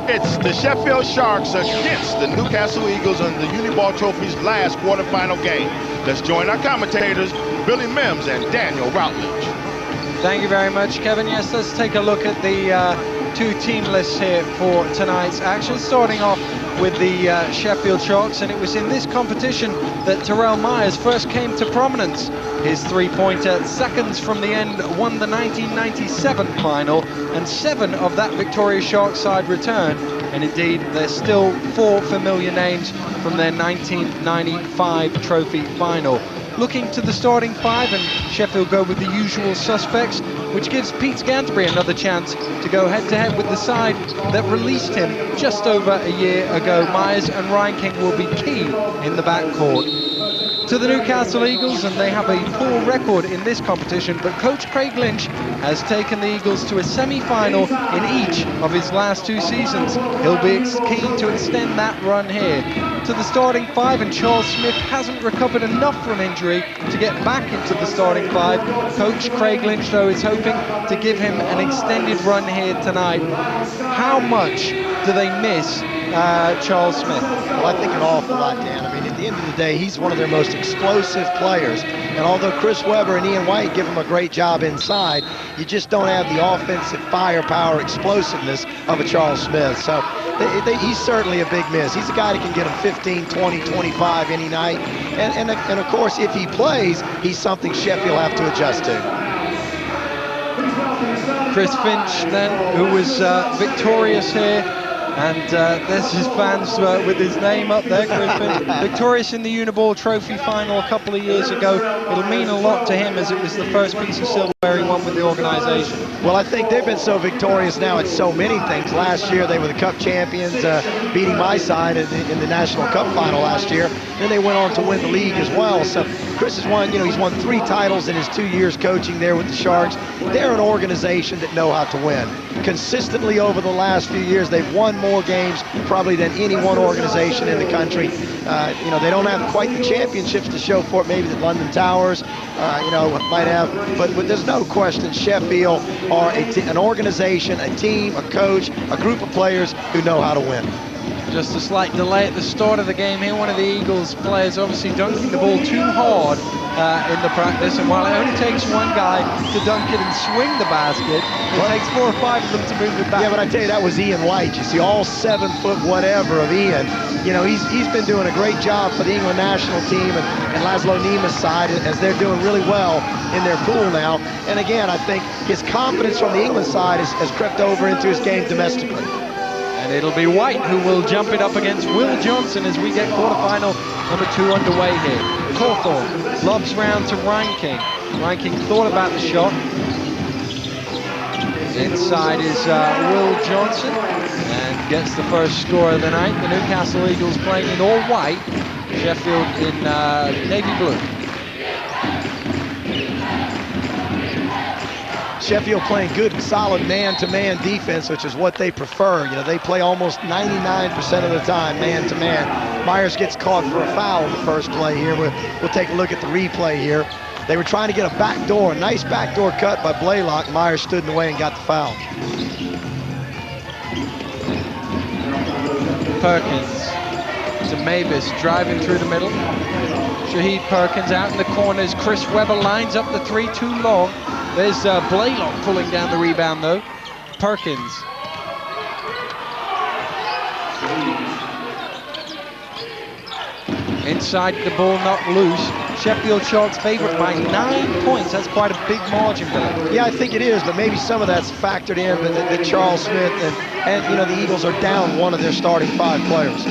It's the Sheffield Sharks against the Newcastle Eagles in the Uni-ball Trophy's last quarterfinal game. Let's join our commentators, Billy Mims and Daniel Routledge. Thank you very much, Kevin. Yes, let's take a look at the two team lists here for tonight's action, starting off with the Sheffield Sharks, and it was in this competition that Terrell Myers first came to prominence. His three-pointer, seconds from the end, won the 1997 final, and 7 of that victorious Sharks side returned. And indeed, there's still 4 familiar names from their 1995 trophy final. Looking to the starting 5, and Sheffield go with the usual suspects, which gives Pete Scantlebury another chance to go head-to-head with the side that released him just over a year ago. Myers and Ryan King will be key in the backcourt. To the Newcastle Eagles, and they have a poor record in this competition, but coach Craig Lynch has taken the Eagles to a semi-final in each of his last 2 seasons. He'll be keen to extend that run here. To the starting 5, and Charles Smith hasn't recovered enough from injury to get back into the starting 5. Coach Craig Lynch, though, is hoping to give him an extended run here tonight. How much do they miss Charles Smith? Well, I think an awful lot, Dan. I mean, at the end of the day, he's one of their most explosive players. And although Chris Webber and Ian White give him a great job inside, you just don't have the offensive firepower, explosiveness of a Charles Smith. So he's certainly a big miss. He's a guy that can get him 15, 20, 25 any night. And of course, if he plays, he's something Sheffield have to adjust to. Chris Finch, then, who was victorious here. And there's his fans with his name up there, Chris Finch. Victorious in the Uni-ball Trophy final a couple of years ago. It'll mean a lot to him, as it was the first piece of silverware he won with the organisation. Well, I think they've been so victorious now at so many things. Last year, they were the Cup champions, beating my side in the National Cup final last year. Then they went on to win the league as well. So Chris has won, he's won 3 titles in his 2 years coaching there with the Sharks. They're an organization that know how to win. Consistently over the last few years, they've won more games probably than any one organization in the country. They don't have quite the championships to show for it, maybe the London Towers, might have, but there's no question Sheffield are an organization, a team, a coach, a group of players who know how to win. Just a slight delay at the start of the game here. One of the Eagles players obviously dunking the ball too hard in the practice, and while it only takes one guy to dunk it and swing the basket, it takes 4 or 5 of them to move it back. Yeah, but I tell you, that was Ian White. You see, all 7 foot whatever of Ian. He's been doing a great job for the England national team and Laszlo Nima's side, as they're doing really well in their pool now. And again, I think his confidence from the England side has crept over into his game domestically. And it'll be White who will jump it up against Will Johnson as we get quarterfinal number 2 underway here. Cawthorne lobs round to Ryan King. Ryan King thought about the shot. Inside is Will Johnson, and gets the first score of the night. The Newcastle Eagles playing in all white, Sheffield in navy blue. Sheffield playing good, solid man-to-man defense, which is what they prefer. They play almost 99% of the time man-to-man. Myers gets caught for a foul in the first play here. We'll take a look at the replay here. They were trying to get a backdoor, a nice backdoor cut by Blaylock. Myers stood in the way and got the foul. Perkins to Mavis, driving through the middle. Shaheed Perkins out in the corners. Chris Webber lines up the 3 too long. There's Blaylock pulling down the rebound, though. Perkins. Inside, the ball not loose. Sheffield Sharks favorite by 9 points. That's quite a big margin, Billy. Yeah, I think it is, but maybe some of that's factored in, but that Charles Smith and the Eagles are down one of their starting 5 players.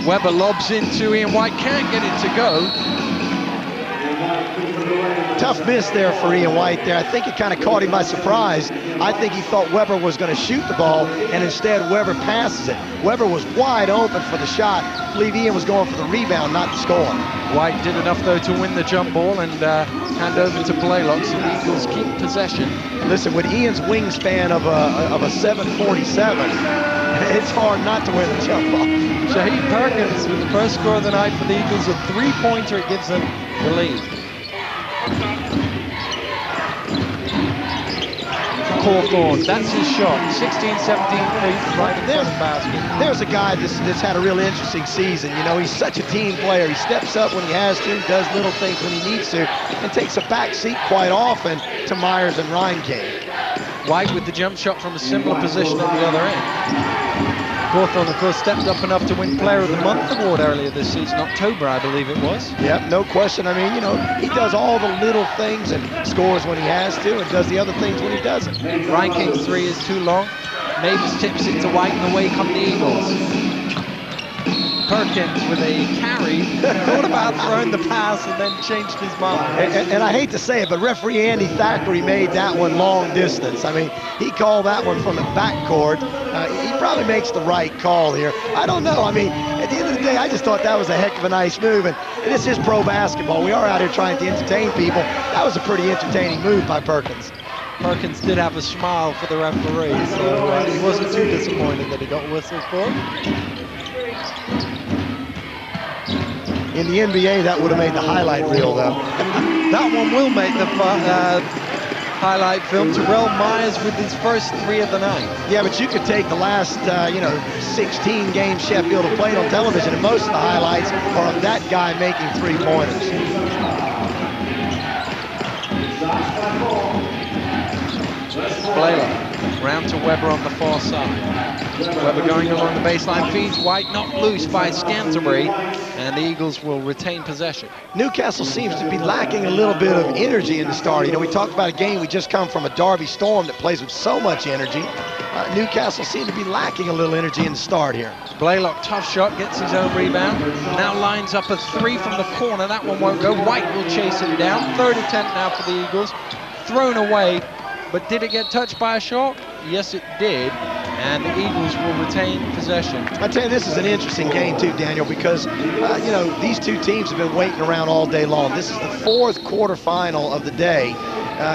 Webber lobs into Ian White, can't get it to go. Tough miss there for Ian White there. I think it kind of caught him by surprise. I think he thought Webber was going to shoot the ball, and instead Webber passes it. Webber was wide open for the shot. I believe Ian was going for the rebound, not the score. White did enough, though, to win the jump ball and hand over to Blaylock, so the Eagles keep possession. Listen, with Ian's wingspan of a 747, it's hard not to win the jump ball. Shaheed Perkins with the first score of the night for the Eagles, a 3-pointer. It gives them the lead. Cawthorn. That's his shot. 16, 17 feet right in front of the basket. There's a guy that's had a real interesting season. You know, he's such a team player. He steps up when he has to, does little things when he needs to, and takes a back seat quite often to Myers and Reinking. White with the jump shot from a similar position at the other end. Cawthorn, of course, stepped up enough to win Player of the Month award earlier this season, October, I believe it was. Yep, no question. I mean, you know, he does all the little things and scores when he has to and does the other things when he doesn't. Reinking's three is too long. Mavis tips it to White, and away come the Eagles. Perkins with a carry, thought about throwing the pass and then changed his mind. And I hate to say it, but referee Andy Thackeray made that one long distance. I mean, he called that one from the backcourt. He probably makes the right call here. I don't know. I mean, at the end of the day, I just thought that was a heck of a nice move. And this is pro basketball. We are out here trying to entertain people. That was a pretty entertaining move by Perkins. Perkins did have a smile for the referee, so he wasn't too disappointed that he got whistled for. In the NBA, that would have made the highlight reel, though. That one will make the highlight film. Terrell Myers with his first three of the night. Yeah, but you could take the last, 16 games Sheffield have played on television, and most of the highlights are of that guy making three-pointers. Blaylock round to Webber on the far side. Webber going along the baseline, feeds White, knocked loose by Scantlebury, and the Eagles will retain possession. Newcastle seems to be lacking a little bit of energy in the start. You know, we talked about a game, we just come from a Derby Storm that plays with so much energy. Newcastle seems to be lacking a little energy in the start here. Blaylock, tough shot, gets his own rebound. Now lines up a three from the corner. That one won't go. White will chase him down. Third attempt now for the Eagles. Thrown away, but did it get touched by a shot? Yes, it did. And the Eagles will retain possession. I tell you, this is an interesting game too, Daniel, because these two teams have been waiting around all day long. This is the fourth quarterfinal of the day.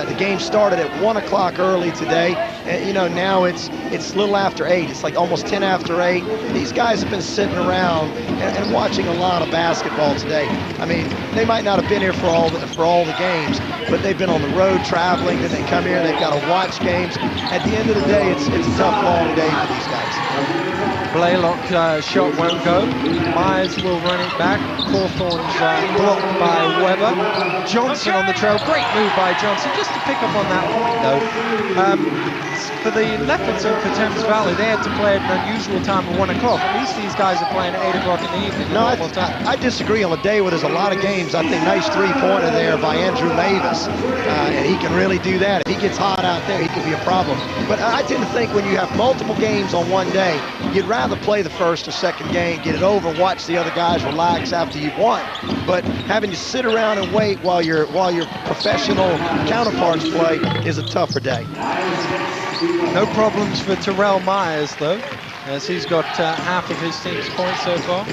The game started at 1 o'clock early today, and now it's a little after 8. It's like almost 10 after 8. These guys have been sitting around and watching a lot of basketball today. I mean, they might not have been here for all the games, but they've been on the road traveling. Then they come here, they've got to watch games. At the end of the day, it's a tough, long day for these guys. Blaylock shot won't go. Myers will run it back. Cawthorn's blocked by Webber. Johnson on the trail. Great move by Johnson. Just to pick up on that point, though. For the Leopards and for Thames Valley, they had to play at an unusual time of 1 o'clock. At least these guys are playing at 8 o'clock in the evening. No, I disagree. On a day where there's a lot of games, I think nice three-pointer there by Andrew Mavis. And he can really do that. If he gets hot out there, he can be a problem. But I tend to think when you have multiple games on one day, you'd rather play the first or second game, get it over, watch the other guys relax after you've won. But having to sit around and wait while your professional counterparts play is a tougher day. No problems for Terrell Myers, though, as he's got half of his team's points so far.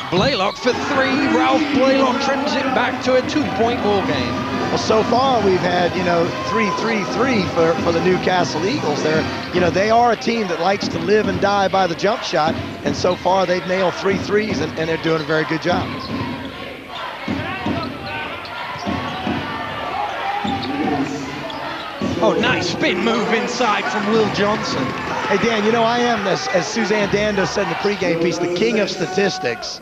Blaylock for three. Ralph Blaylock trims it back to a 2-point ball game. Well, so far we've had 3-3-3 for the Newcastle Eagles. They are a team that likes to live and die by the jump shot, and so far they've nailed 3 threes, and they're doing a very good job. Oh, nice spin move inside from Will Johnson. Hey, Dan, I am, as Suzanne Dando said in the pregame piece, the king of statistics.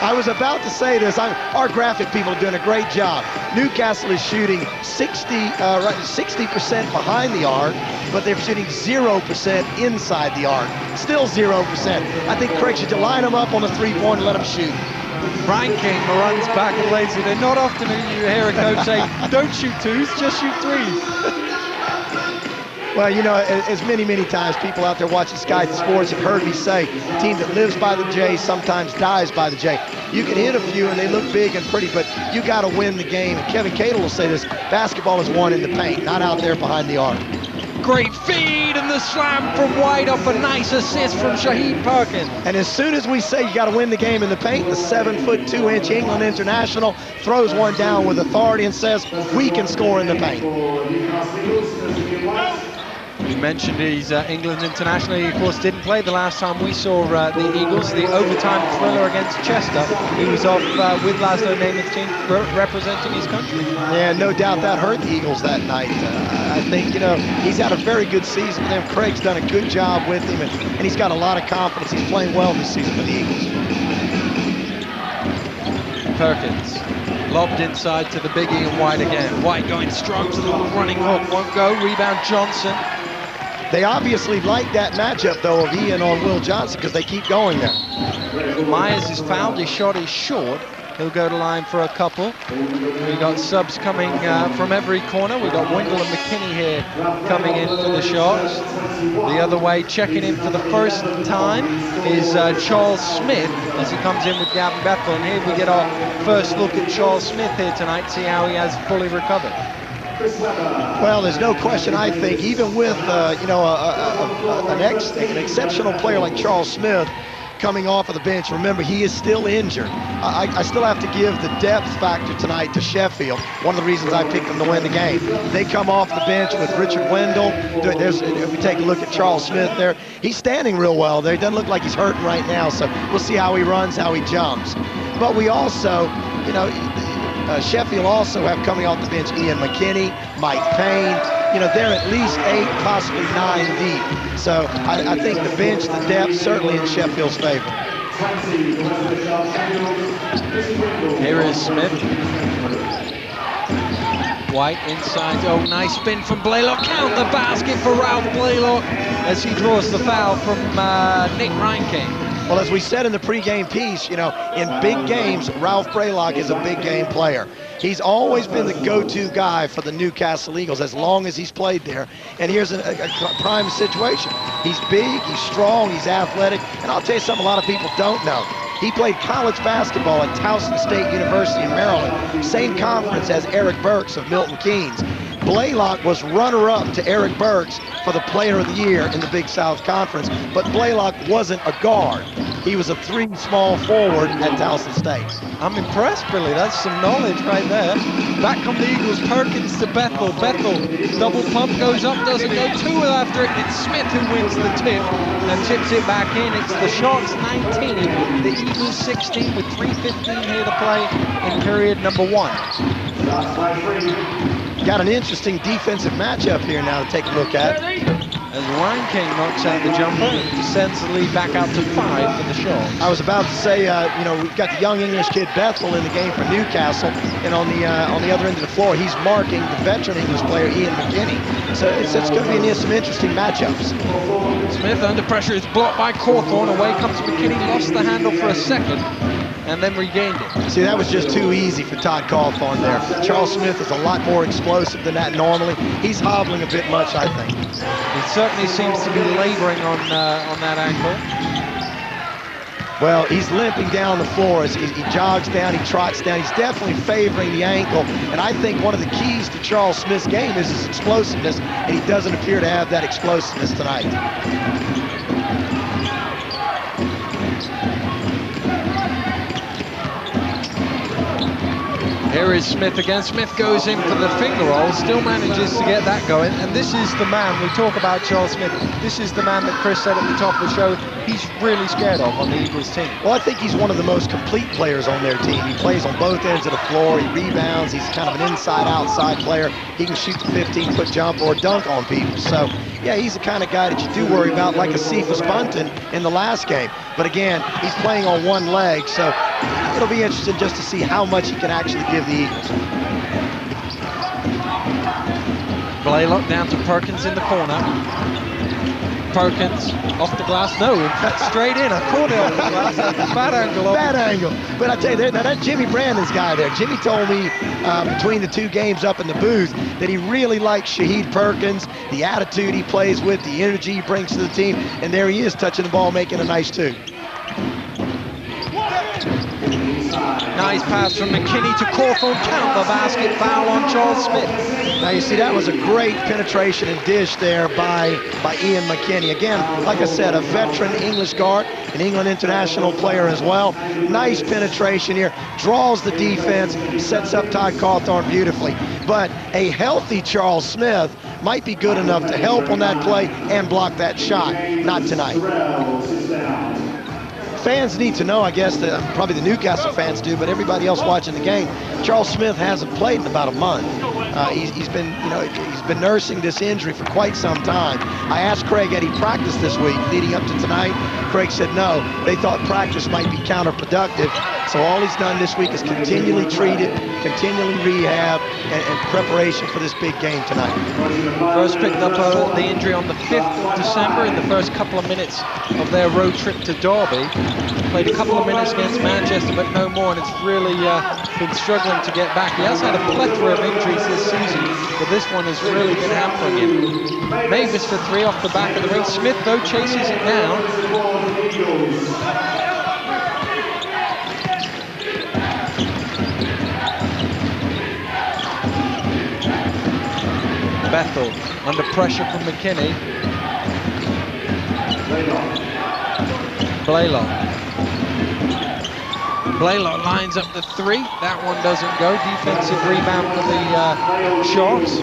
I was about to say this. Our graphic people are doing a great job. Newcastle is shooting 60% behind the arc, but they're shooting 0% inside the arc. Still 0%. I think, Craig, should you line them up on the three-point and let them shoot? Reinking runs back and lays it in. Not often do you hear a coach say, don't shoot twos, just shoot threes. Well, as many times people out there watching Sky Sports have heard me say, a team that lives by the J sometimes dies by the J. You can hit a few and they look big and pretty, but you got to win the game. And Kevin Cato will say this, basketball is won in the paint, not out there behind the arc. Great feed and the slam from White off a nice assist from Shaheed Perkins. And as soon as we say you got to win the game in the paint, the 7'2" England international throws one down with authority and says, we can score in the paint. You mentioned he's England international. He, of course, didn't play the last time we saw the Eagles, the overtime thriller against Chester. He was off with Laszlo Namath's team representing his country. Yeah, no doubt that hurt the Eagles that night. I think, he's had a very good season for them. Craig's done a good job with him, and he's got a lot of confidence. He's playing well this season for the Eagles. Perkins lobbed inside to the big Ian White again. White going strong to the little running hook. Won't go. Rebound Johnson. They obviously like that matchup, though, of Ian on Will Johnson because they keep going there. Myers is fouled. His shot is short. He'll go to line for a couple. We got subs coming from every corner. We got Wendell and McKinney here coming in for the shots. The other way, checking in for the first time, is Charles Smith as he comes in with Gavin Bethel. And here we get our first look at Charles Smith here tonight, see how he has fully recovered. Well, there's no question, I think, even with an exceptional player like Charles Smith coming off of the bench. Remember, he is still injured. I still have to give the depth factor tonight to Sheffield. One of the reasons I picked them to win the game. They come off the bench with Richard Wendell. If we take a look at Charles Smith there, he's standing real well there. He doesn't look like he's hurting right now, so we'll see how he runs, how he jumps. But we also, Sheffield also have coming off the bench Ian McKinney, Mike Payne. They're at least 8, possibly 9 deep. So I think the bench, the depth, certainly in Sheffield's favor. Here is Smith. White inside. Oh, nice spin from Blaylock. Count the basket for Ralph Blaylock as he draws the foul from Nick Reinking. Well, as we said in the pregame piece, in big games, Ralph Blaylock is a big game player. He's always been the go-to guy for the Newcastle Eagles as long as he's played there. And here's a prime situation. He's big, he's strong, he's athletic. And I'll tell you something a lot of people don't know. He played college basketball at Towson State University in Maryland, same conference as Eric Burks of Milton Keynes. Blaylock was runner-up to Eric Burks for the Player of the Year in the Big South Conference, but Blaylock wasn't a guard. He was a 3 small forward at Towson State. I'm impressed, Billy. That's some knowledge right there. Back come the Eagles. Perkins to Bethel. Bethel, double pump, goes up, doesn't go. 2 after it. It's Smith who wins the tip and tips it back in. It's the Sharks 19, the Eagles 16 with 3:15 here to play in period number 1. Got an interesting defensive matchup here now to take a look at. As Reinking knocks out the jumper, sends the lead back out to 5 for the Sharks. I was about to say, we've got the young English kid Bethel in the game for Newcastle, and on the other end of the floor, he's marking the veteran English player Ian McKinney. So it's going to be some interesting matchups. Smith under pressure is blocked by Cawthorn. Away comes McKinney, lost the handle for a second, and then regained it. See, that was just too easy for Todd Cawthorn there. Charles Smith is a lot more explosive than that normally. He's hobbling a bit much, I think. He certainly seems to be laboring on that ankle. Well, he's limping down the floor as he jogs down, he trots down. He's definitely favoring the ankle. And I think one of the keys to Charles Smith's game is his explosiveness, and he doesn't appear to have that explosiveness tonight. Here is Smith again. Smith goes in for the finger roll, still manages to get that going. And this is the man, we talk about Charles Smith, this is the man that Chris said at the top of the show he's really scared of on the Eagles team. Well, I think he's one of the most complete players on their team. He plays on both ends of the floor, he rebounds, he's kind of an inside-outside player. He can shoot the 15-foot jump or dunk on people. So, yeah, he's the kind of guy that you do worry about, like a Cephas Bunton in the last game. But again, he's playing on one leg, so it'll be interesting just to see how much he can actually give the Eagles. Blaylock down to Perkins in the corner. Perkins off the glass. No, in fact, straight in. I caught it off the glass. Bad angle. Bad angle. But I tell you, now that Jimmy Brandon's guy there, Jimmy told me between the 2 games up in the booth that he really likes Shaheed Perkins, the attitude he plays with, the energy he brings to the team, and there he is touching the ball, making a nice 2. Nice pass from McKinney to Cawthorn. Count the basket, foul on Charles Smith. Now you see that was a great penetration and dish there by Ian McKinney. Again, like I said, a veteran English guard, an England international player as well. Nice penetration here, draws the defense, sets up Todd Cawthorn beautifully. But a healthy Charles Smith might be good enough to help on that play and block that shot. Not tonight. Fans need to know, I guess, that probably the Newcastle fans do, but everybody else watching the game, Charles Smith hasn't played in about a month. He's been nursing this injury for quite some time. I asked Craig, had he practiced this week leading up to tonight? Craig said no. They thought practice might be counterproductive. So all he's done this week is continually treated, continually rehab, and preparation for this big game tonight. First picked up the injury on the 5th of December in the first couple of minutes of their road trip to Derby. Played a couple of minutes against Manchester, but no more, and it's really been struggling to get back. He has had a plethora of injuries this season, but this one has really been hampering him. Mavis for 3 off the back of the ring. Smith, though, chases it down. Bethel under pressure from McKinney. Blaylock lines up the 3. That one doesn't go. Defensive rebound for the Sharks.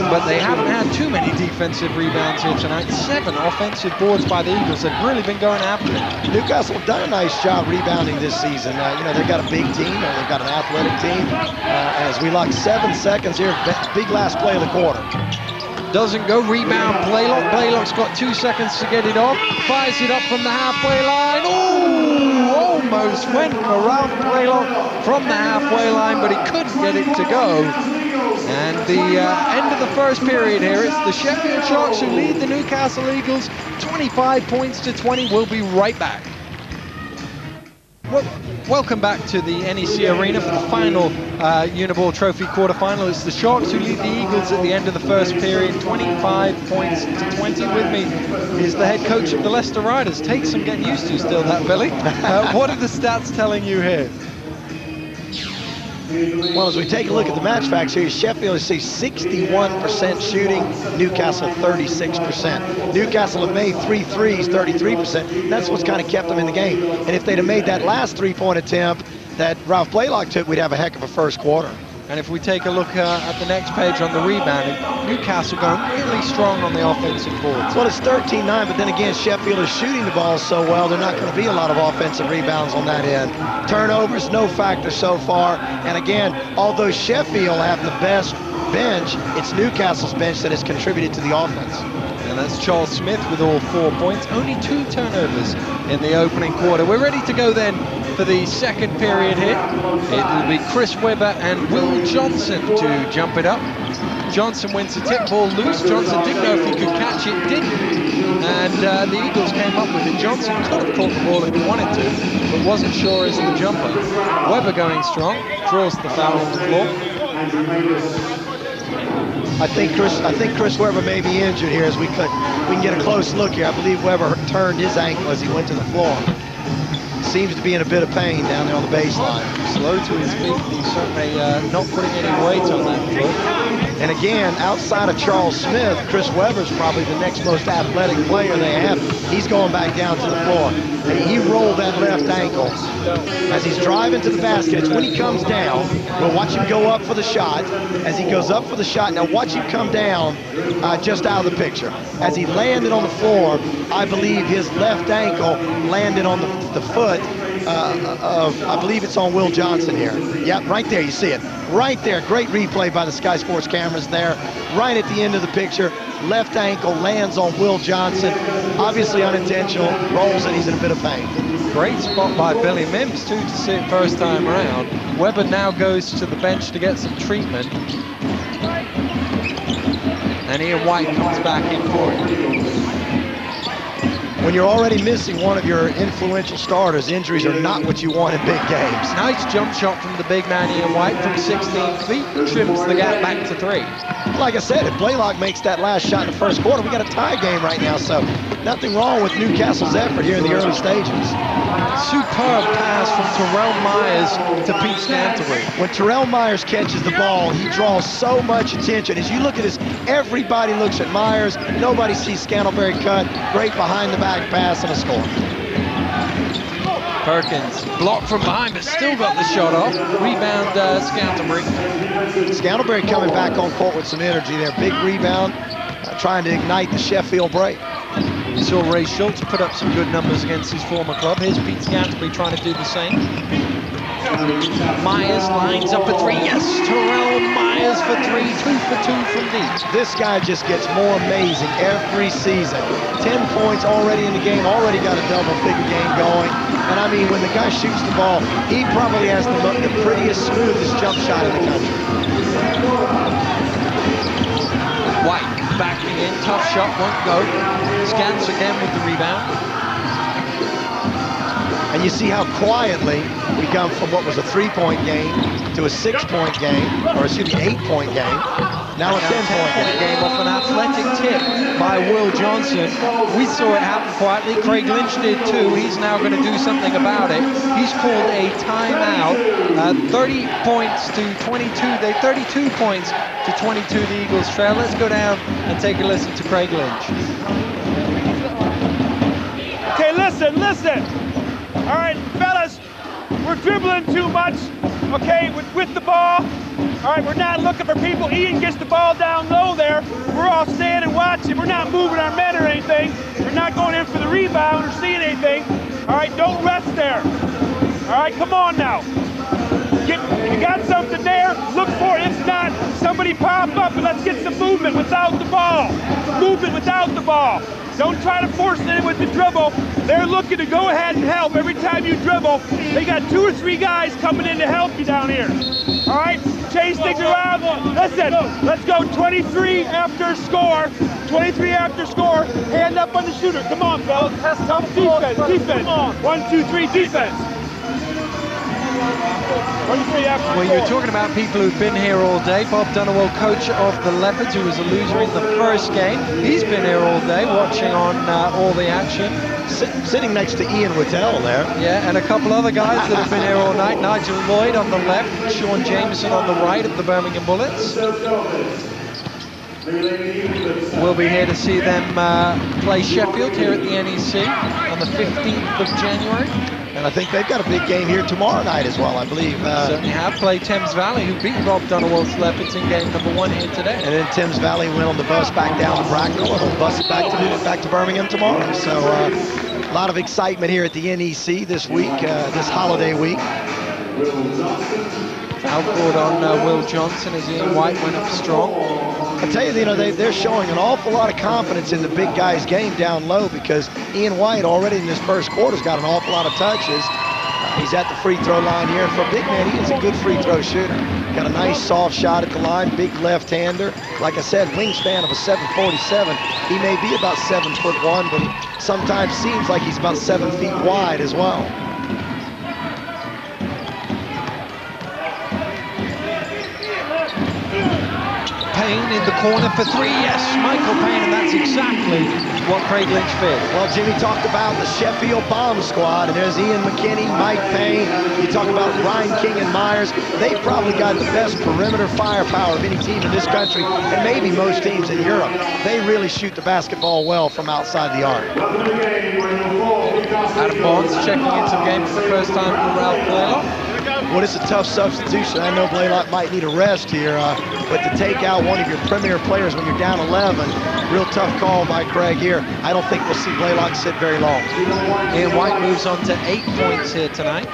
But they haven't had too many defensive rebounds here tonight. 7 offensive boards by the Eagles. They've really been going after it. Newcastle have done a nice job rebounding this season. They've got a big team, and they've got an athletic team. As we lock 7 seconds here, big last play of the quarter. Doesn't go, rebound Blaylock. Blaylock's got 2 seconds to get it off. Fires it up from the halfway line. Oh, almost went for Ralph Blaylock from the halfway line, but he couldn't get it to go. And the end of the first period here, it's the Sheffield Sharks who lead the Newcastle Eagles 25 points to 20. We'll be right back. Welcome back to the NEC Arena for the final Uni-ball Trophy quarterfinal. It's the Sharks who lead the Eagles at the end of the first period, 25 points to 20. With me is the head coach of the Leicester Riders. Takes some getting used to still, that, Billy. What are the stats telling you here? Well, as we take a look at the match facts here, Sheffield is 61% shooting, Newcastle 36%. Newcastle have made 3 threes, 33%. That's what's kind of kept them in the game. And if they'd have made that last 3-point attempt that Ralph Blaylock took, we'd have a heck of a first quarter. And if we take a look at the next page on the rebounding, Newcastle going really strong on the offensive boards. Well, it's 13-9, but then again, Sheffield is shooting the ball so well, there's not going to be a lot of offensive rebounds on that end. Turnovers, no factor so far. And again, although Sheffield have the best bench, it's Newcastle's bench that has contributed to the offense. And that's Charles Smith with all 4 points. Only 2 turnovers in the opening quarter. We're ready to go then for the second period here. It will be Chris Webber and Will Johnson to jump it up. Johnson wins the tip ball loose. Johnson didn't know if he could catch it, didn't. And the Eagles came up with it. Johnson could have caught the ball if he wanted to, but wasn't sure as the jumper. Webber going strong, draws the foul on the floor. I think Chris Webber may be injured here as we can get a close look here. I believe Webber turned his ankle as he went to the floor. Seems to be in a bit of pain down there on the baseline. Slow to his feet. He's certainly not putting any weight on that floor. And again, outside of Charles Smith, Chris Webber's probably the next most athletic player they have. He's going back down to the floor. And he rolled that left ankle as he's driving to the basket. It's when he comes down. We'll watch him go up for the shot. As he goes up for the shot, now watch him come down just out of the picture. As he landed on the floor, I believe his left ankle landed on the foot of, I believe it's on Will Johnson here. Yep, right there, you see it. Right there, great replay by the Sky Sports cameras there. Right at the end of the picture, left ankle lands on Will Johnson. Obviously unintentional, rolls and he's in a bit of pain. Great spot by Billy Mims too to see it first time around. Webber now goes to the bench to get some treatment. And Ian White comes back in for it. When you're already missing one of your influential starters, injuries are not what you want in big games. Nice jump shot from the big man Ian White from 16 feet, trims the gap back to 3. Like I said, if Blaylock makes that last shot in the first quarter, we got a tie game right now, so nothing wrong with Newcastle's effort here in the early stages. Superb pass from Terrell Myers to Pete Scantlebury. When Terrell Myers catches the ball, he draws so much attention. As you look at this, everybody looks at Myers. Nobody sees Scantlebury cut. Great behind-the-back pass and a score. Perkins blocked from behind, but still got the shot off. Rebound, Scantlebury. Scantlebury coming back on court with some energy there. Big rebound, trying to ignite the Sheffield break. We saw Ray Schultz put up some good numbers against his former club. Here's Pete Scantlebury trying to do the same. Myers lines up a three. Yes, Terrell Myers for three. 2 for 2 from deep. This guy just gets more amazing every season. 10 points already in the game, already got a double-figure game going. And I mean, when the guy shoots the ball, he probably has the prettiest, smoothest jump shot in the country. White backing in, tough shot, won't go. Scants again with the rebound. And you see how quietly we come from what was a 3-point game to a 6-point game, or excuse me, 8-point game. Now a 10-point game off an athletic tip by Will Johnson. We saw it happen quietly. Craig Lynch did too. He's now going to do something about it. He's called a timeout. 30 points to 22. 32 points to 22. The Eagles trail. Let's go down and take a listen to Craig Lynch. Okay, listen. All right, fellas, we're dribbling too much, okay, with the ball. All right, we're not looking for people. Ian gets the ball down low there. We're all standing watching. We're not moving our men or anything. We're not going in for the rebound or seeing anything. All right, don't rest there. All right, come on now. You got something there, look for it. If not, somebody pop up and let's get some movement without the ball. Movement without the ball. Don't try to force it in with the dribble. They're looking to go ahead and help every time you dribble. They got 2 or 3 guys coming in to help you down here. All right, chase things around. Listen, let's go 23 after score. 23 after score. Hand up on the shooter. Come on, fellas. Tough defense. 1, 2, 3, defense. Well, you're talking about people who've been here all day. Bob Dunawall, coach of the Leopards, who was a loser in the first game. He's been here all day watching on all the action. Sitting next to Ian Waddell there. Yeah, and a couple other guys that have been here all night. Nigel Lloyd on the left, Sean Jameson on the right of the Birmingham Bullets. We'll be here to see them play Sheffield here at the NEC on the 15th of January. And I think they've got a big game here tomorrow night as well, I believe. Certainly have played Thames Valley, who beat Bob Dunawall's Leopards in game number 1 here today. And then Thames Valley went on the bus back down to Bracknell, and will bus it back to Birmingham tomorrow. So a lot of excitement here at the NEC this week, this holiday week. Foul called on Will Johnson as Ian White went up strong. I tell you, they're showing an awful lot of confidence in the big guy's game down low, because Ian White already in this first quarter's got an awful lot of touches. He's at the free throw line here. For a big man, he is a good free throw shooter. Got a nice soft shot at the line, big left-hander. Like I said, wingspan of a 7'47". He may be about 7'1", but he sometimes seems like he's about 7 feet wide as well. Payne in the corner for 3. Yes, Michael Payne, and that's exactly what Craig Lynch feared. Well, Jimmy talked about the Sheffield bomb squad, and there's Ian McKinney, Mike Payne. You talk about Ryan King and Myers. They've probably got the best perimeter firepower of any team in this country, and maybe most teams in Europe. They really shoot the basketball well from outside the arc. Adam Bonds checking into the game for the first time for Ralph Blaylock. Well, it's a tough substitution. I know Blaylock might need a rest here, but to take out one of your premier players when you're down 11, real tough call by Craig here. I don't think we'll see Blaylock sit very long. Ian White moves on to 8 points here tonight.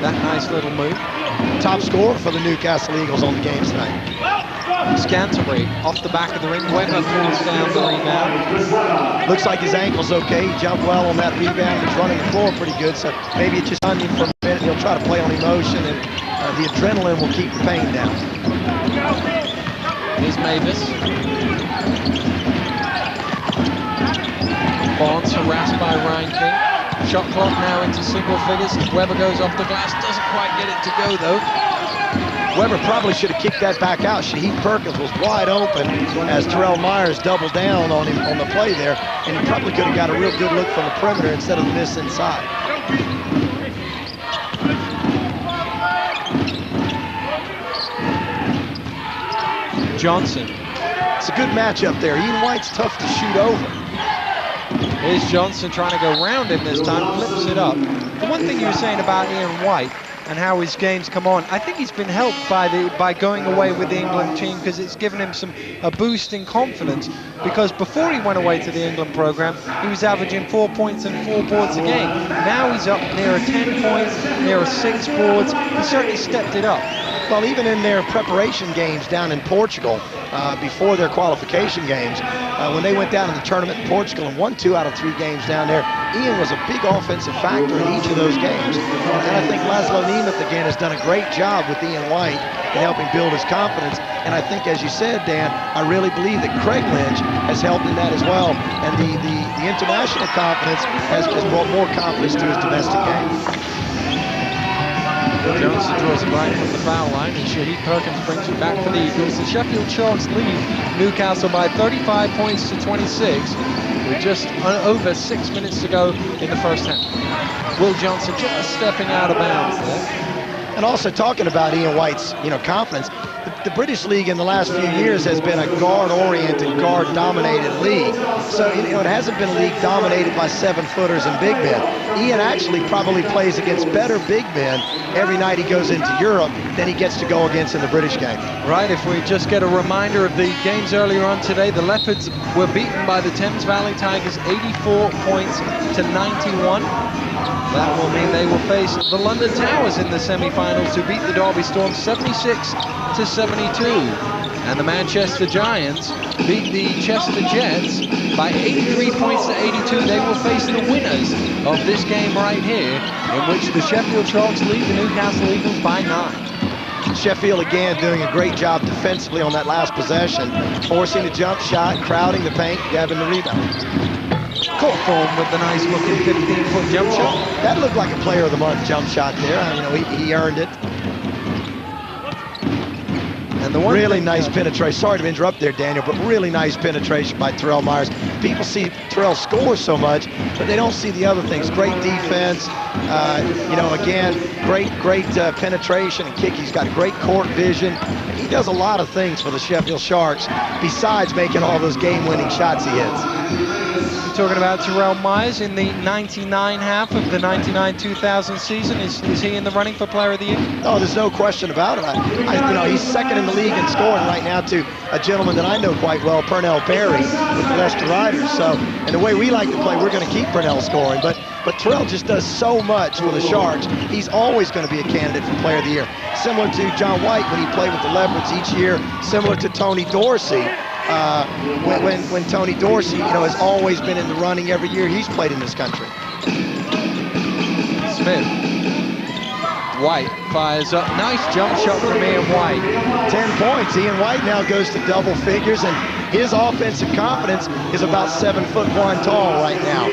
That nice little move. Top scorer for the Newcastle Eagles on the game tonight. Scantlebury off the back of the ring. Weber pulls down the rebound. Looks like his ankle's okay. He jumped well on that rebound. He's running the floor pretty good, so maybe it just stunned him for a minute. He'll try to play on emotion, and the adrenaline will keep the pain down. Here's Mavis. Bonds harassed by Ryan King. Shot clock now into single figures. Weber goes off the glass. Doesn't quite get it to go, though. Weber probably should have kicked that back out. Shaheed Perkins was wide open as Terrell Myers doubled down on him on the play there, and he probably could have got a real good look from the perimeter instead of the miss inside. Johnson. It's a good matchup there. Ian White's tough to shoot over. Here's Johnson trying to go round him this time, flips it up. The one thing you were saying about Ian White and how his games come on, I think he's been helped by going away with the England team, because it's given him a boost in confidence, because before he went away to the England program, he was averaging 4 points and 4 boards a game. Now he's up near 10 points, near 6 boards. He certainly stepped it up. Well, even in their preparation games down in Portugal, before their qualification games, when they went down in the tournament in Portugal and won 2 out of 3 games down there, Ian was a big offensive factor in each of those games. And I think Laszlo Nemeth, again, has done a great job with Ian White in helping build his confidence. And I think, as you said, Dan, I really believe that Craig Lynch has helped in that as well. And the international confidence has brought more confidence to his domestic game. Johnson draws a blank from the foul line, and Shahid Perkins brings it back for the Eagles. The Sheffield Sharks lead Newcastle by 35 points to 26, with just over 6 minutes to go in the first half. Will Johnson just stepping out of bounds there. And also talking about Ian White's, confidence, the British League in the last few years has been a guard-oriented, guard-dominated league. So, it hasn't been a league dominated by 7-footers and big men. Ian actually probably plays against better big men every night he goes into Europe than he gets to go against in the British game. Right, if we just get a reminder of the games earlier on today, the Leopards were beaten by the Thames Valley Tigers 84 points to 91. That will mean they will face the London Towers in the semi-finals, who beat the Derby Storm 76 to 72. And the Manchester Giants beat the Chester Jets by 83 points to 82. They will face the winners of this game right here, in which the Sheffield Sharks lead the Newcastle Eagles by 9. Sheffield again doing a great job defensively on that last possession, forcing the jump shot, crowding the paint, grabbing the rebound. Cawthorn with the nice looking 15-foot jump shot. That looked like a player of the month jump shot there. He earned it. And the one really nice penetration. Sorry to interrupt there, Daniel, but really nice penetration by Terrell Myers. People see Terrell score so much, but they don't see the other things. Great defense. Again, great penetration and kick. He's got great court vision. He does a lot of things for the Sheffield Sharks besides making all those game-winning shots he hits. We're talking about Terrell Myers in the 99 half of the 99-2000 season. Is he in the running for Player of the Year? Oh, there's no question about it. He's second in the league in scoring right now to a gentleman that I know quite well, Pernell Perry, with the Leicester Riders. So, and the way we like to play, we're going to keep Pernell scoring. But Terrell just does so much for the Sharks. He's always going to be a candidate for Player of the Year. Similar to John White when he played with the Leopards each year. Similar to Tony Dorsey. When Tony Dorsey, has always been in the running every year he's played in this country. Smith. White fires up. Nice jump shot from Ian White. 10 points. Ian White now goes to double figures, and his offensive confidence is about 7'1" tall right now.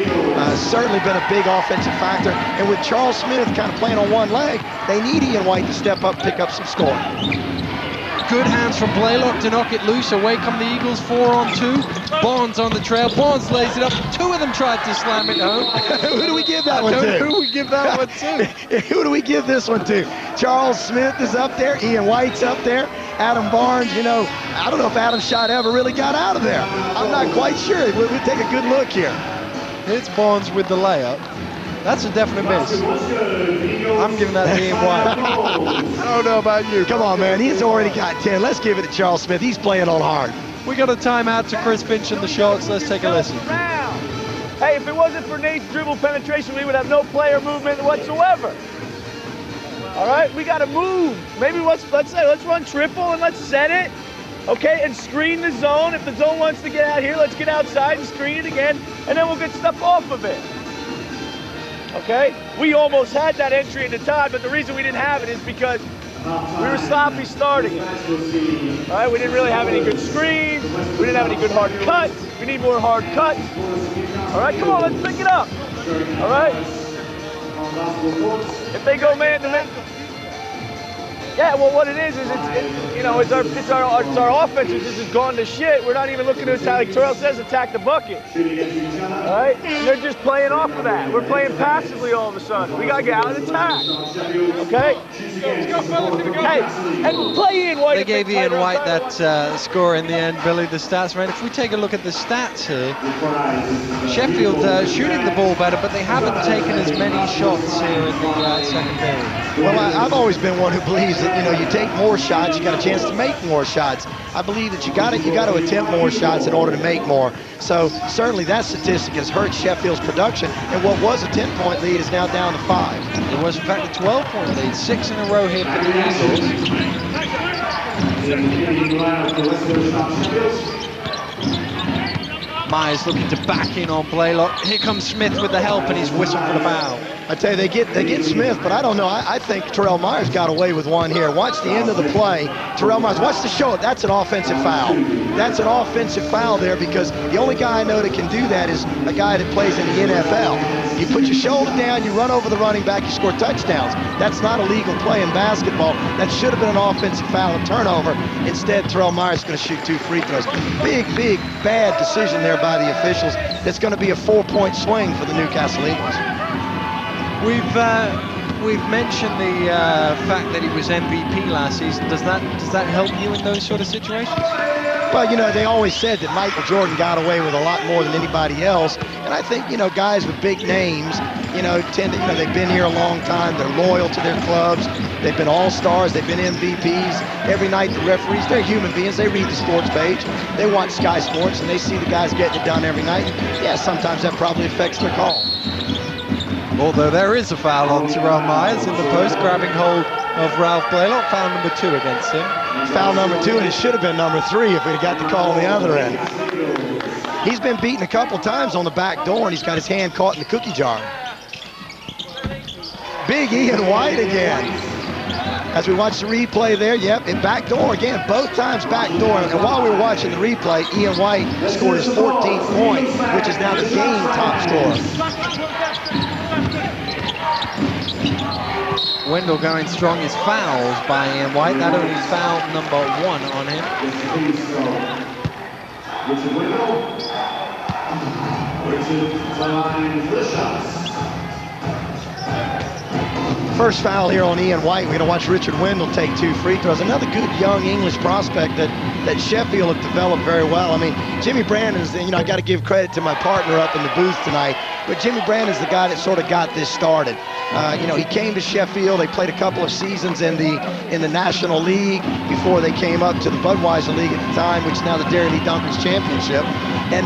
Certainly been a big offensive factor. And with Charles Smith kind of playing on one leg, they need Ian White to step up, pick up some scoring. Good hands from Blaylock to knock it loose. Away come the Eagles, 4-on-2. Bonds on the trail. Bonds lays it up. 2 of them tried to slam it home. Who do we give that one to? Who do we give that one to? Who do we give this one to? Charles Smith is up there. Ian White's up there. Adam Barnes, I don't know if Adam's shot ever really got out of there. I'm not quite sure. We'll take a good look here. It's Bonds with the layup. That's a definite miss. I'm giving that to Ian White. I don't know about you. Come on, man. He's already got 10. Let's give it to Charles Smith. He's playing on hard. We got a timeout to Chris Finch and the Sharks. Let's take a listen. Hey, if it wasn't for Nate's dribble penetration, we would have no player movement whatsoever. All right, we got to move. Maybe let's run triple and let's set it. Okay, and screen the zone. If the zone wants to get out here, let's get outside and screen it again, and then we'll get stuff off of it. Okay? We almost had that entry into time, but the reason we didn't have it is because we were sloppy starting it. All right? We didn't really have any good screens. We didn't have any good hard cuts. We need more hard cuts. All right? Come on, let's pick it up. All right? If they go man to man. Yeah, well, what it is it's you know, it's our offense is just gone to shit. We're not even looking to attack, like Terrell says, attack the bucket. All right? And they're just playing off of that. We're playing passively all of a sudden. We got to get out and attack. Okay? Let's go, fellas. Here we go. Hey, and play Ian White. They gave Ian White that score in the end, Billy, the stats, man. If we take a look at the stats here, Sheffield shooting the ball better, but they haven't taken as many shots here in the second period. Well, I've always been one who believes that, you know, you take more shots, you got a chance to make more shots. I believe that you got to attempt more shots in order to make more. So certainly that statistic has hurt Sheffield's production, and what was a 10-point lead is now down to 5. It was, in fact, a 12-point lead, 6 in a row here for the Eagles. Myers looking to back in on Blaylock. Here comes Smith with the help, and he's whistled for the foul. I tell you, they get Smith, but I don't know. I think Terrell Myers got away with one here. Watch the end of the play. Terrell Myers, watch the show. That's an offensive foul. That's an offensive foul there, because the only guy I know that can do that is a guy that plays in the NFL. You put your shoulder down, you run over the running back, you score touchdowns. That's not a legal play in basketball. That should have been an offensive foul, a turnover. Instead, Terrell Myers is going to shoot 2 free throws. Big, bad decision there by the officials. That's going to be a 4-point swing for the Newcastle Eagles. We've mentioned the fact that he was MVP last season. Does that help you in those sort of situations? Well, you know, they always said that Michael Jordan got away with a lot more than anybody else. And I think, you know, guys with big names, you know, tend to, you know, they've been here a long time. They're loyal to their clubs. They've been all-stars. They've been MVPs. Every night the referees, they're human beings. They read the sports page. They watch Sky Sports, and they see the guys getting it done every night. Yeah, sometimes that probably affects their call. Although there is a foul on Terrell Myers in the post, grabbing hold of Ralph Blaylock. Foul number 2 against him. Foul number 2, and it should have been number 3 if we'd got the call on the other end. He's been beaten a couple times on the back door, and he's got his hand caught in the cookie jar. Big Ian White again. As we watch the replay there, yep, it back door again, both times back door. And while we were watching the replay, Ian White scored his 14th point, which is now the game top scorer. Wendell going strong is fouled by Ian White. That only foul number 1 on him. First foul here on Ian White. We're going to watch Richard Wendell take 2 free throws. Another good young English prospect that Sheffield have developed very well. I mean, Jimmy Brandon's, you know, I got to give credit to my partner up in the booth tonight, but Jimmy Brandon's the guy that sort of got this started. You know, he came to Sheffield. They played a couple of seasons in the National League before they came up to the Budweiser League at the time, which is now the Dairy Lee Dunkers Championship. And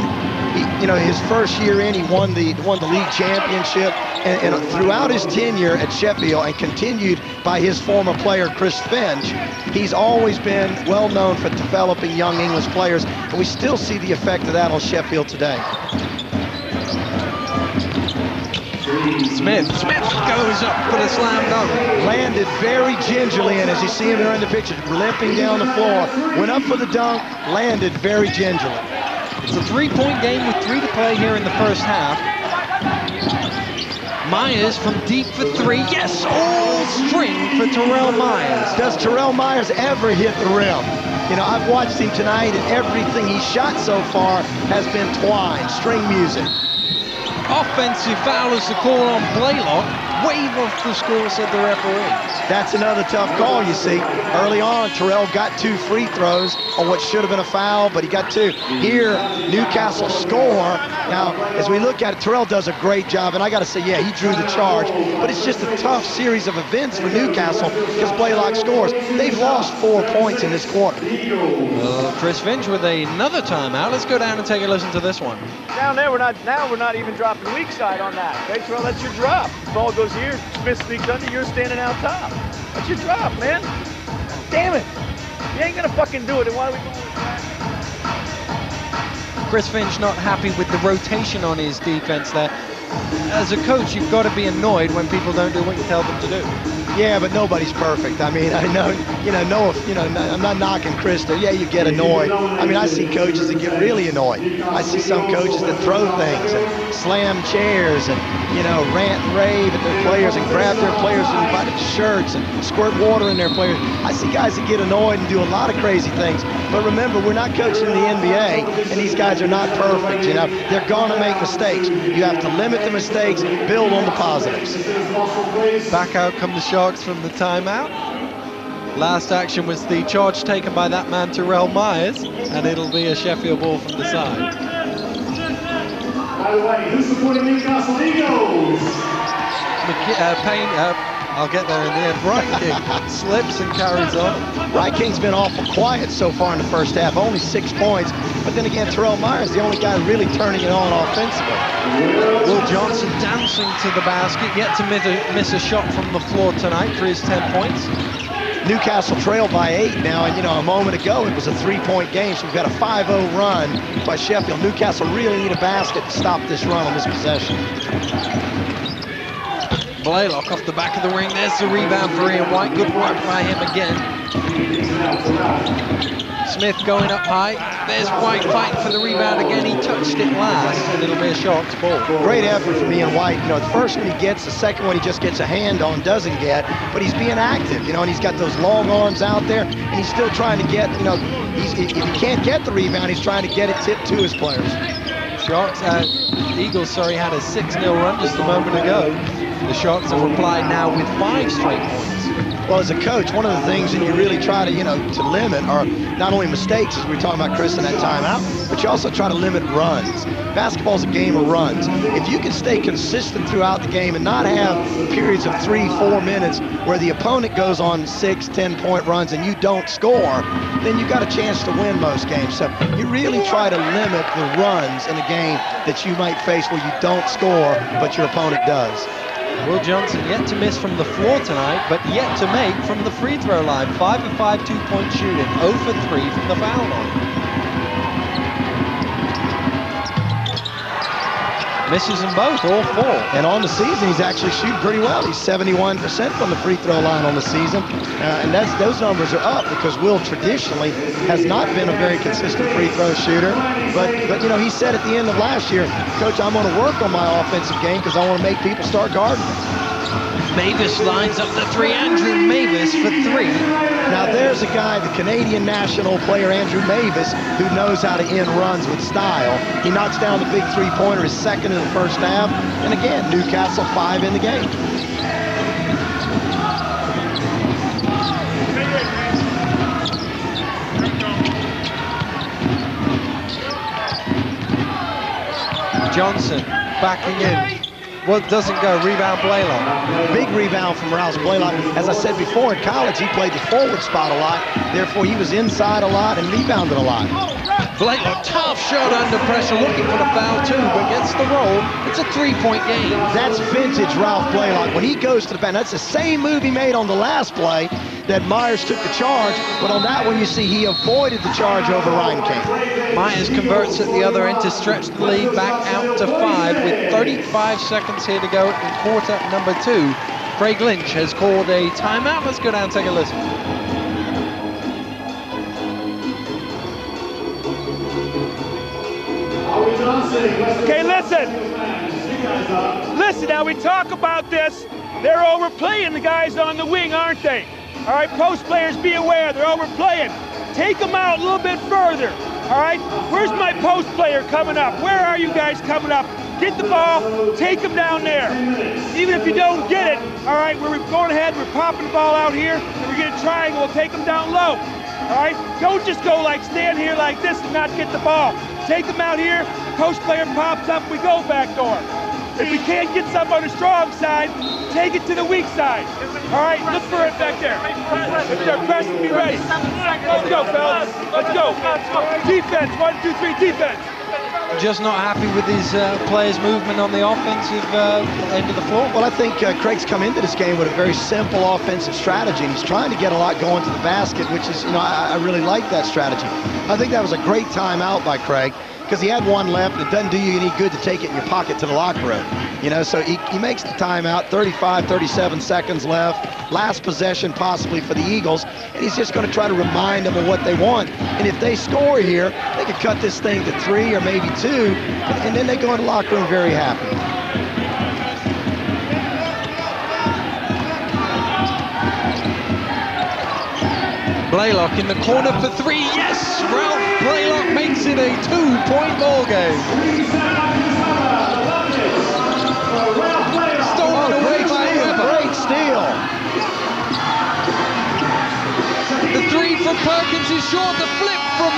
he, you know, his first year in, he won the league championship. And throughout his tenure at Sheffield, and continued by his former player Chris Finch, he's always been well known for developing young English players, and we still see the effect of that on Sheffield today. Smith goes up for the slam dunk. Landed very gingerly, and as you see him here in the picture, limping down the floor, went up for the dunk, landed very gingerly. It's a 3-point game with 3 to play here in the first half. Myers from deep for 3. Yes, all string for Terrell Myers. Does Terrell Myers ever hit the rim? You know, I've watched him tonight, and everything he's shot so far has been twine, string music. Offensive foul is the call on Blaylock. Wave off the score, said the referee. That's another tough call, you see. Early on, Terrell got 2 free throws on what should have been a foul, but he got 2. Here, Newcastle score. Now, as we look at it, Terrell does a great job, and I got to say, yeah, he drew the charge, but it's just a tough series of events for Newcastle because Blaylock scores. They've lost 4 points in this quarter. Chris Finch with another timeout. Let's go down and take a listen to this one. Down there, we're not even dropping weak side on that. Okay, Terrell, that's your drop. Ball goes here, Smith sneaks under, you're standing out top. That's your drop, man. Damn it. You ain't gonna fucking do it, then why are we going with that? Chris Finch not happy with the rotation on his defense there. As a coach, you've got to be annoyed when people don't do what you tell them to do. Yeah, but nobody's perfect. I mean, I know, I'm not knocking Chris there. Yeah, you get annoyed. I mean, I see coaches that get really annoyed. I see some coaches that throw things and slam chairs and, rant and rave at their players and grab their players and bite at shirts and squirt water in their players. I see guys that get annoyed and do a lot of crazy things. But remember, we're not coaching in the NBA, and these guys are not perfect, They're going to make mistakes. You have to limit the mistakes, build on the positives. Back out come the Sharks from the timeout. Last action was the charge taken by that man, Terrell Myers, and it'll be a Sheffield ball from the side. By the way, who's supporting Newcastle Eagles? Payne, I'll get there in the end. Right King slips and carries on. Right King's been awful quiet so far in the first half, only 6 points. But then again, Terrell Myers, the only guy really turning it on offensively. Will Johnson dancing to the basket, yet to miss a shot from the floor tonight for his 10 points. Newcastle trailed by 8 now, and a moment ago it was a 3-point game, so we've got a 5-0 run by Sheffield. Newcastle really need a basket to stop this run on this possession. Blaylock off the back of the ring. There's the rebound for Ian White. Good work by him again. Smith going up high. There's White fighting for the rebound again. He touched it last, and it'll be a Sharks ball. Great effort from Ian White. The first one he gets, the second one he just gets a hand on, doesn't get, but he's being active, and he's got those long arms out there, and he's still trying to get, if he can't get the rebound, he's trying to get it tipped to his players. Eagles, had a 6-0 run just a moment ago. The Sharks have replied now with 5 straight points. Well, as a coach, one of the things that you really try to, to limit are not only mistakes, as we were talking about Chris in that timeout, but you also try to limit runs. Basketball's a game of runs. If you can stay consistent throughout the game and not have periods of 3-4 minutes where the opponent goes on 6-10 point runs and you don't score, then you got a chance to win most games. So you really try to limit the runs in a game that you might face where you don't score, but your opponent does. Will Johnson yet to miss from the floor tonight, but yet to make from the free throw line. 5 of 5 2-point shooting, 0 for 3 from the foul line. Misses them both, all 4. And on the season, he's actually shooting pretty well. He's 71% from the free throw line on the season. And those numbers are up because Will traditionally has not been a very consistent free throw shooter. But he said at the end of last year, Coach, I'm going to work on my offensive game because I want to make people start guarding me. Mavis lines up the 3. Andrew Mavis for 3. Now there's a guy, the Canadian national player Andrew Mavis, who knows how to end runs with style. He knocks down the big 3-pointer, his second in the first half. And again, Newcastle 5 in the game. Johnson backing in. Well, doesn't go. Rebound Blaylock. Big rebound from Rouse Blaylock. As I said before, in college, he played the forward spot a lot. Therefore, he was inside a lot and rebounded a lot. Blaylock, tough shot under pressure, looking for the foul too, but gets the roll. It's a 3-point game. That's vintage Ralph Blaylock. When he goes to the pen, that's the same move he made on the last play that Myers took the charge, but on that one you see he avoided the charge over Ryan King. Myers converts at the other end to stretch the lead back out to 5 with 35 seconds here to go in quarter number 2. Craig Lynch has called a timeout. Let's go down and take a listen. Okay, listen. Listen, now we talk about this. They're overplaying the guys on the wing, aren't they? All right, post players, be aware. They're overplaying. Take them out a little bit further. All right, where's my post player coming up? Where are you guys coming up? Get the ball, take them down there. Even if you don't get it, all right, we're going ahead, we're popping the ball out here, and we're getting a triangle, we'll take them down low. All right, don't just go like stand here like this and not get the ball. Take them out here, post player pops up, we go back door. If we can't get some on the strong side, take it to the weak side. All right, look for it back there. If they're pressed, be ready. Let's go, fellas. Let's go. Defense, 1, 2, 3, defense. Just not happy with his players' movement on the offensive end of the floor. Well, I think Craig's come into this game with a very simple offensive strategy, and he's trying to get a lot going to the basket, which is, I really like that strategy. I think that was a great timeout by Craig. because he had one left, and it doesn't do you any good to take it in your pocket to the locker room. You know, so he makes the timeout, 35, 37 seconds left, last possession possibly for the Eagles, and he's just going to try to remind them of what they want. And if they score here, they could cut this thing to 3 or maybe 2, and then they go in the locker room very happy. Blaylock in the corner for 3. Yes! Ralph Blaylock makes it a 2-point ball game. Stolen away by Weber. Great steal. The 3 from Perkins is short. The flip from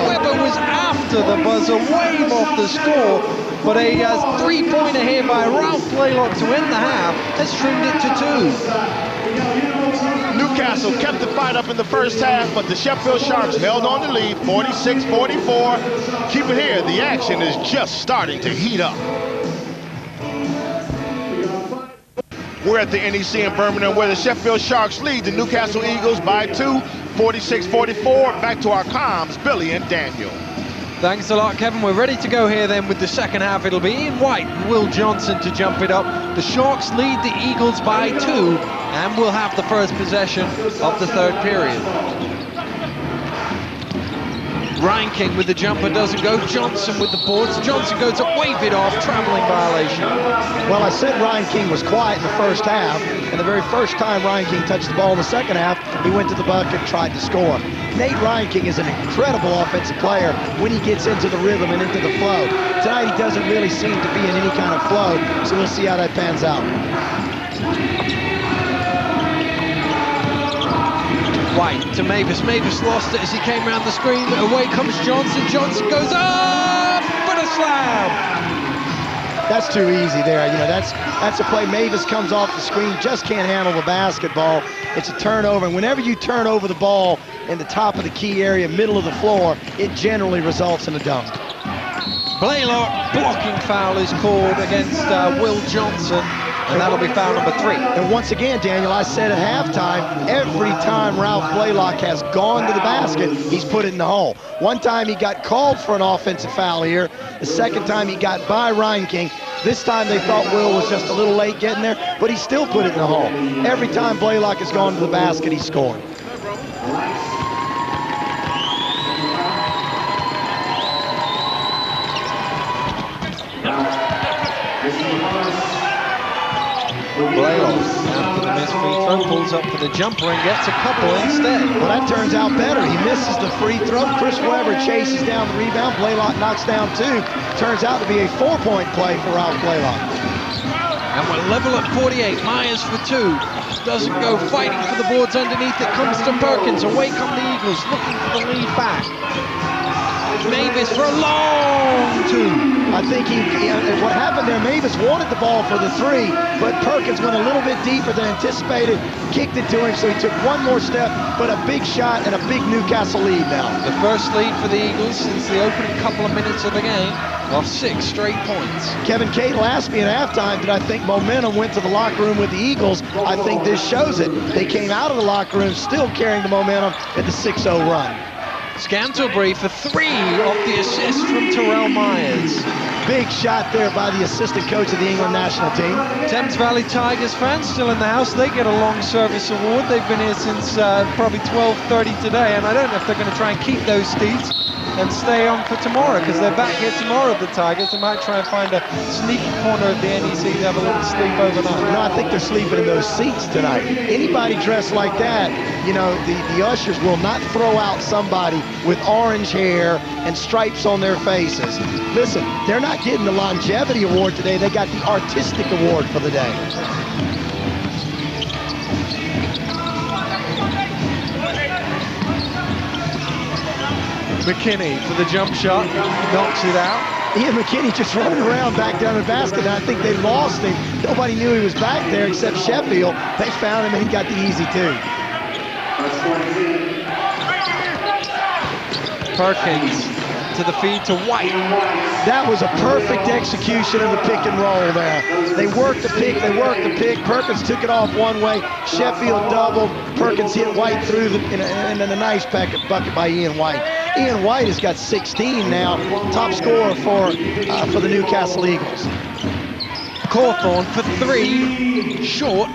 Weber was after the buzzer, wave off the score. But a 3-pointer here by Ralph Blaylock to end the half has trimmed it to 2. Newcastle kept the fight up in the first half, but the Sheffield Sharks held on to lead 46-44. Keep it here. The action is just starting to heat up. We're at the NEC in Birmingham, where the Sheffield Sharks lead the Newcastle Eagles by 2, 46-44. Back to our comms, Billy and Daniel. Thanks a lot, Kevin. We're ready to go here then with the second half. It'll be Ian White and Will Johnson to jump it up. The Sharks lead the Eagles by 2, and we'll have the first possession of the third period. Ryan King with the jumper, doesn't go. Johnson with the boards. Johnson goes up, wave it off, traveling violation. Well, I said Ryan King was quiet in the first half, and the very first time Ryan King touched the ball in the second half, he went to the bucket and tried to score. Nate Ryan King is an incredible offensive player when he gets into the rhythm and into the flow. Tonight he doesn't really seem to be in any kind of flow, so we'll see how that pans out. White to Mavis. Mavis lost it as he came around the screen. Away comes Johnson. Johnson goes up for the slam. That's too easy there. You know, that's a play. Mavis comes off the screen, just can't handle the basketball. It's a turnover, and whenever you turn over the ball in the top of the key area, middle of the floor, it generally results in a dunk. Blaylock blocking foul is called against Will Johnson, and that'll be foul number 3. And once again, Daniel, I said at halftime, every time Ralph Blaylock has gone to the basket, he's put it in the hole. One time he got called for an offensive foul here. The second time he got by Ryan King. This time they thought Will was just a little late getting there, but he still put it in the hole. Every time Blaylock has gone to the basket, he scored. Blaylock, after the missed free throw, pulls up for the jumper and gets a couple instead. Well, that turns out better. He misses the free throw. Chris Webber chases down the rebound. Blaylock knocks down 2. Turns out to be a 4-point play for Ralph Blaylock. And we're level at 48. Myers for 2. Doesn't go, fighting for the boards underneath. It comes to Perkins. Away come the Eagles, looking for the lead back. Mavis for a long 2. I think what happened there, Mavis wanted the ball for the 3, but Perkins went a little bit deeper than anticipated, kicked it to him, so he took one more step, but a big shot and a big Newcastle lead now. The first lead for the Eagles since the opening couple of minutes of the game, of 6 straight points. Kevin Cagle asked me at halftime, did I think momentum went to the locker room with the Eagles? I think this shows it. They came out of the locker room still carrying the momentum at the 6-0 run. Scantlebury for 3 off the assist from Terrell Myers. Big shot there by the assistant coach of the England national team. Thames Valley Tigers fans still in the house. They get a long service award. They've been here since probably 12:30 today, and I don't know if they're going to try and keep those seats and stay on for tomorrow, because they're back here tomorrow, the Tigers. They might try and find a sneaky corner of the NEC to have a little sleep overnight. No, I think they're sleeping in those seats tonight. Anybody dressed like that, you know, the ushers will not throw out somebody with orange hair and stripes on their faces. Listen, they're not getting the longevity award today. They got the artistic award for the day. McKinney for the jump shot, knocks it out. Ian McKinney just running around back down the basket, and I think they lost him. Nobody knew he was back there except Sheffield. They found him, and he got the easy 2. Perkins to the feed to White. That was a perfect execution of the pick and roll there. They worked the pick, they worked the pick. Perkins took it off one way. Sheffield doubled. Perkins hit White through in a nice bucket by Ian White. Ian White has got 16 now, top scorer for the Newcastle Eagles. Cawthorn for 3, short.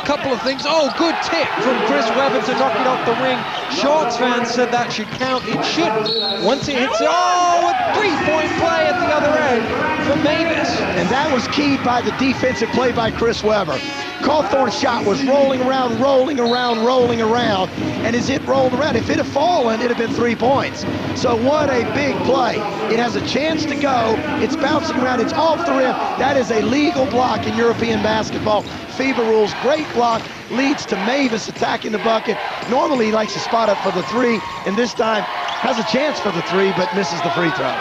Couple of things. Oh, good tip from Chris Webber to knock it off the wing. Sharks fans said that should count. It should. Once it hits, oh, a 3-point play at the other end for Mavis. And that was keyed by the defensive play by Chris Webber. Cawthorn's shot was rolling around, and as it rolled around, if it had fallen, it'd have been 3 points. So what a big play. It has a chance to go. It's bouncing around. It's off the rim. That is a legal block in European basketball. FIBA rules, great block, leads to Mavis attacking the bucket. Normally he likes to spot up for the 3, and this time has a chance for the 3, but misses the free throw.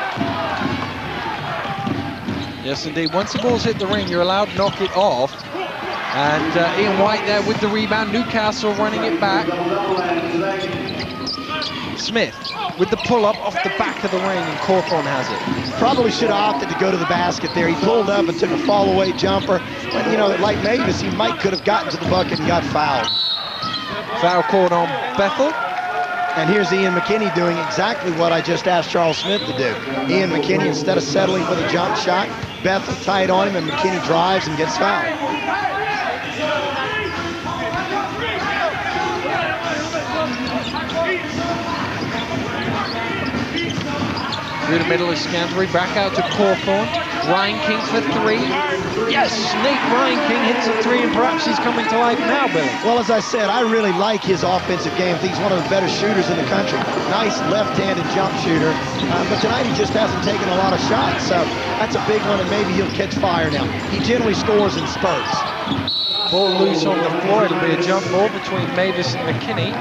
Yes, indeed. Once the ball's hit the ring, you're allowed to knock it off. And Ian White there with the rebound. Newcastle running it back. Smith with the pull-up off the back of the ring, and Cawthorn has it. Probably should have opted to go to the basket there. He pulled up and took a fall-away jumper. But, you know, like Mavis, he could have gotten to the bucket and got fouled. Foul called on Bethel. And here's Ian McKinney doing exactly what I just asked Charles Smith to do. Ian McKinney, instead of settling for the jump shot, Bethel tight on him, and McKinney drives and gets fouled. Through the middle of Scantlebury, back out to Cawthorn. Ryan King for 3. Yes, Nate Ryan King hits a 3, and perhaps he's coming to life now, Billy. Well, as I said, I really like his offensive game. I think he's one of the better shooters in the country. Nice left-handed jump shooter. But tonight he just hasn't taken a lot of shots, so that's a big one, and maybe he'll catch fire now. He generally scores in spurts. Ball loose on the floor. It'll be a jump ball between Mavis and McKinney.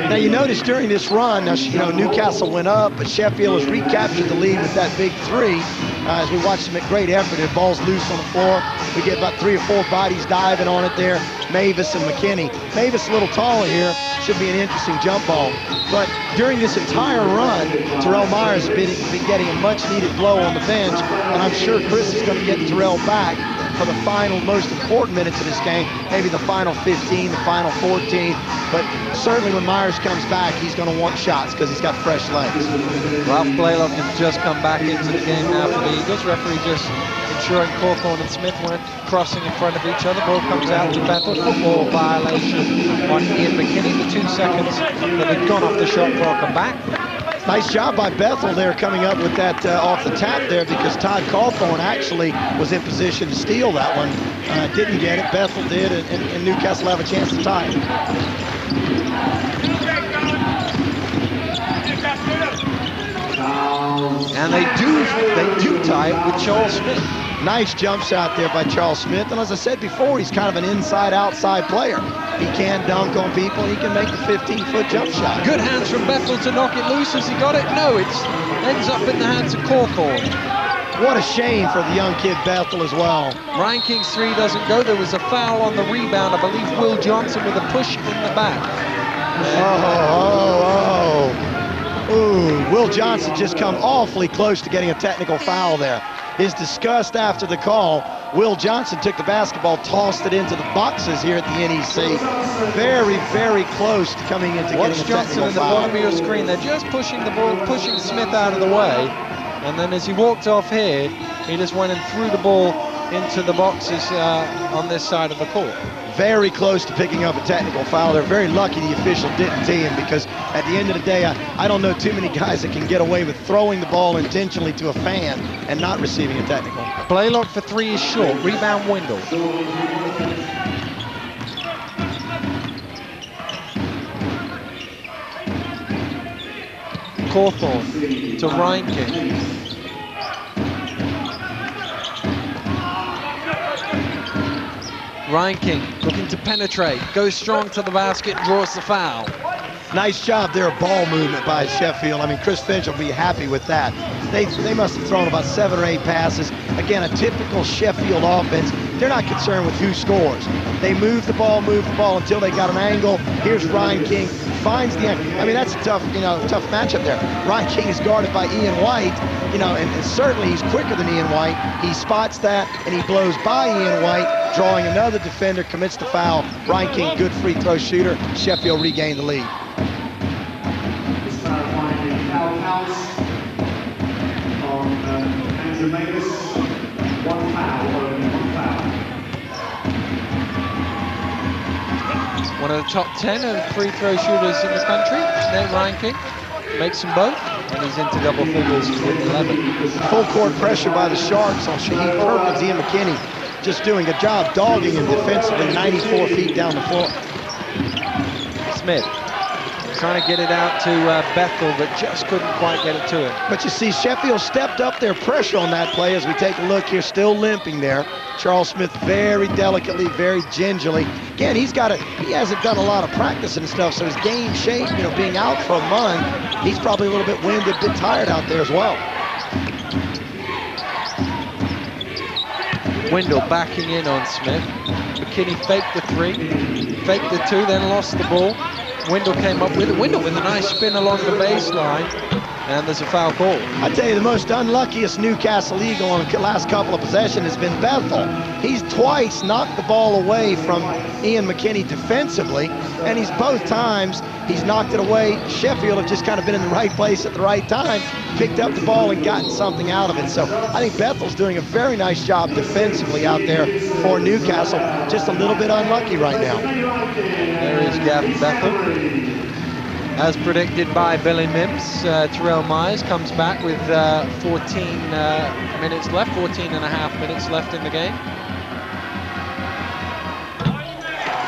Now, you notice during this run, Newcastle went up, but Sheffield has recaptured the lead with that big 3. As we watch them at great effort, the ball's loose on the floor. We get about 3 or 4 bodies diving on it there, Mavis and McKinney. Mavis a little taller here, should be an interesting jump ball. But during this entire run, Terrell Myers has been getting a much-needed blow on the bench, and I'm sure Chris is going to get Terrell back for the final, most important minutes of this game, maybe the final 15, the final 14. But certainly when Myers comes back, he's going to want shots because he's got fresh legs. Ralph Blaylock has just come back into the game now for the Eagles. Referee just ensuring Cawthorn and Smith weren't crossing in front of each other. Ball comes out to Bethel. Football violation on Ian McKinney. The 2 seconds that had gone off the shot clock are back. Nice job by Bethel there coming up with that off the tap there, because Todd Cawthorn actually was in position to steal that one. Didn't get it. Bethel did, and Newcastle have a chance to tie it. And they do tie it with Charles Smith. Nice jump shot there by Charles Smith. And as I said before, he's kind of an inside-outside player. He can dunk on people. He can make the 15-foot jump shot. Good hands from Bethel to knock it loose. Has he got it? No, it ends up in the hands of Cawthorn. What a shame for the young kid Bethel as well. Ryan King's 3 doesn't go. There was a foul on the rebound. I believe Will Johnson with a push in the back. Ooh, Will Johnson just come awfully close to getting a technical foul there. His disgust after the call. Will Johnson took the basketball, tossed it into the boxes here at the NEC. Very, very close to coming into getting a technical Johnson in the foul. bottom of your screen. They're just pushing the ball, pushing Smith out of the way. And then as he walked off here, he just went and threw the ball into the boxes on this side of the court. Very close to picking up a technical foul. They're very lucky the official didn't tee him, because at the end of the day, I don't know too many guys that can get away with throwing the ball intentionally to a fan and not receiving a technical. Blaylock for 3 is short. Rebound Windle. Cawthorn to Ryan King. Ryan King looking to penetrate, goes strong to the basket, draws the foul. Nice job there, ball movement by Sheffield. I mean, Chris Finch will be happy with that. They must have thrown about 7 or 8 passes. Again, a typical Sheffield offense. They're not concerned with who scores. They move the ball until they got an angle. Here's Ryan King, finds the angle. I mean, that's a tough matchup there. Ryan King is guarded by Ian White, and certainly he's quicker than Ian White. He spots that, and he blows by Ian White, drawing another defender, commits the foul. Ryan King, good free throw shooter. Sheffield regained the lead. One foul, only one foul. One of the top 10 of free throw shooters in the country, net ranking. Makes them both, and he's into double figures with 11. Full court pressure by the Sharks on Shaheed Perkins. Ian McKinney just doing a job dogging him defensively, 94 feet down the floor. Smith trying to get it out to Bethel, but just couldn't quite get it to him. But you see, Sheffield stepped up their pressure on that play as we take a look here, still limping there. Charles Smith very delicately, very gingerly. Again, he hasn't done a lot of practice and stuff, so his game shape, being out for a month, he's probably a little bit winded, a bit tired out there as well. Wendell backing in on Smith. McKinney faked the 3, faked the 2, then lost the ball. Wendell came up with it. Wendell with a nice spin along the baseline, and there's a foul call. I tell you, the most unluckiest Newcastle Eagle on the last couple of possessions has been Bethel. He's twice knocked the ball away from Ian McKinney defensively, and both times he's knocked it away. Sheffield have just kind of been in the right place at the right time, picked up the ball and gotten something out of it. So I think Bethel's doing a very nice job defensively out there for Newcastle. Just a little bit unlucky right now. There is Gavin Bethel. As predicted by Billy Mims, Terrell Myers comes back with 14 minutes left, 14 and a half minutes left in the game.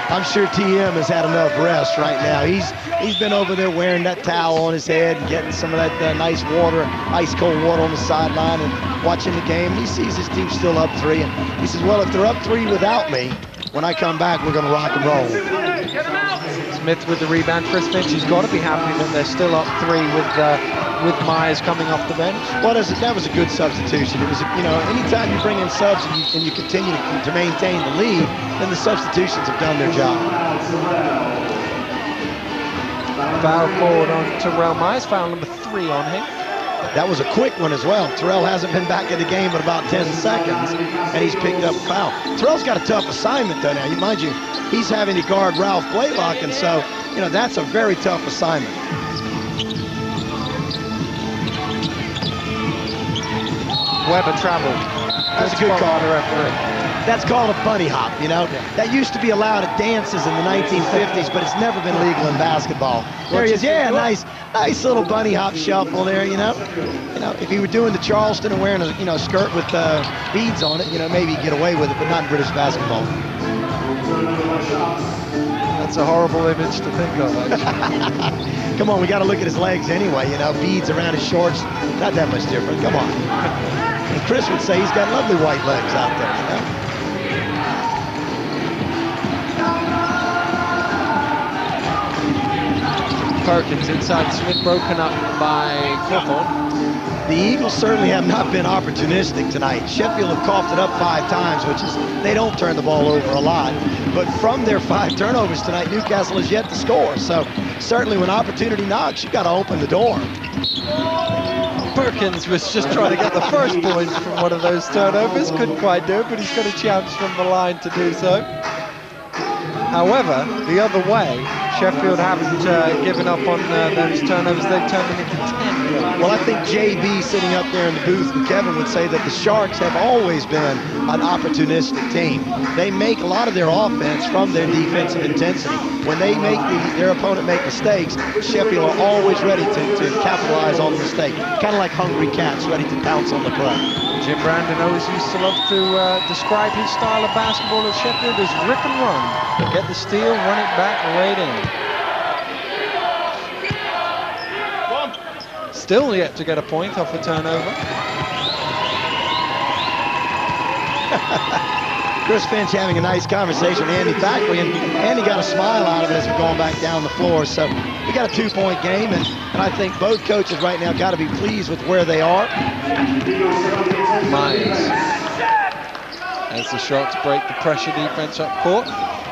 I'm sure TM has had enough rest right now. He's been over there wearing that towel on his head and getting some of that nice water, ice cold water on the sideline and watching the game. He sees his team still up 3, and he says, well, if they're up 3 without me, when I come back, we're going to rock and roll. Smith with the rebound. Chris Finch has got to be happy that they're still up 3 with Myers coming off the bench. Well, that was a good substitution. It was, anytime you bring in subs and you continue to maintain the lead, then the substitutions have done their job. Foul called on Terrell Myers. Foul number 3 on him. That was a quick one as well. Terrell hasn't been back in the game in about 10 seconds, and he's picked up a foul. Terrell's got a tough assignment, though, now. Mind you, he's having to guard Ralph Blaylock, and so, that's a very tough assignment. Weber traveled. That's a good call. That's called a bunny hop, That used to be allowed at dances in the 1950s, but it's never been legal in basketball. There he is. Yeah, nice little bunny hop shuffle there, If he were doing the Charleston and wearing a skirt with beads on it, maybe he'd get away with it, but not in British basketball. That's a horrible image to think of, actually. Come on, we got to look at his legs anyway, beads around his shorts. Not that much different. Come on. And Chris would say he's got lovely white legs out there, Perkins inside Smith, broken up by Cawthorn. The Eagles certainly have not been opportunistic tonight. Sheffield have coughed it up 5 times, which is, they don't turn the ball over a lot. But from their 5 turnovers tonight, Newcastle has yet to score. So certainly when opportunity knocks, you've got to open the door. Perkins was just trying to get the first point from one of those turnovers. Couldn't quite do it, but he's got a chance from the line to do so. However, the other way, Sheffield haven't given up on those turnovers. They've turned them into 10. Well, I think JB sitting up there in the booth and Kevin would say that the Sharks have always been an opportunistic team. They make a lot of their offense from their defensive intensity. When they make their opponent make mistakes, Sheffield are always ready to capitalize on the mistake. Kind of like hungry cats ready to pounce on the prey. Jim Brandon always used to love to describe his style of basketball at Sheffield as rip and run. Get the steal, run it back, right in. Still yet to get a point off a turnover. Chris Finch having a nice conversation with Andy Thackeray, and Andy got a smile out of it as we're going back down the floor. So we got a 2-point game, and I think both coaches right now got to be pleased with where they are. Myers, as the Sharks break the pressure defense up court.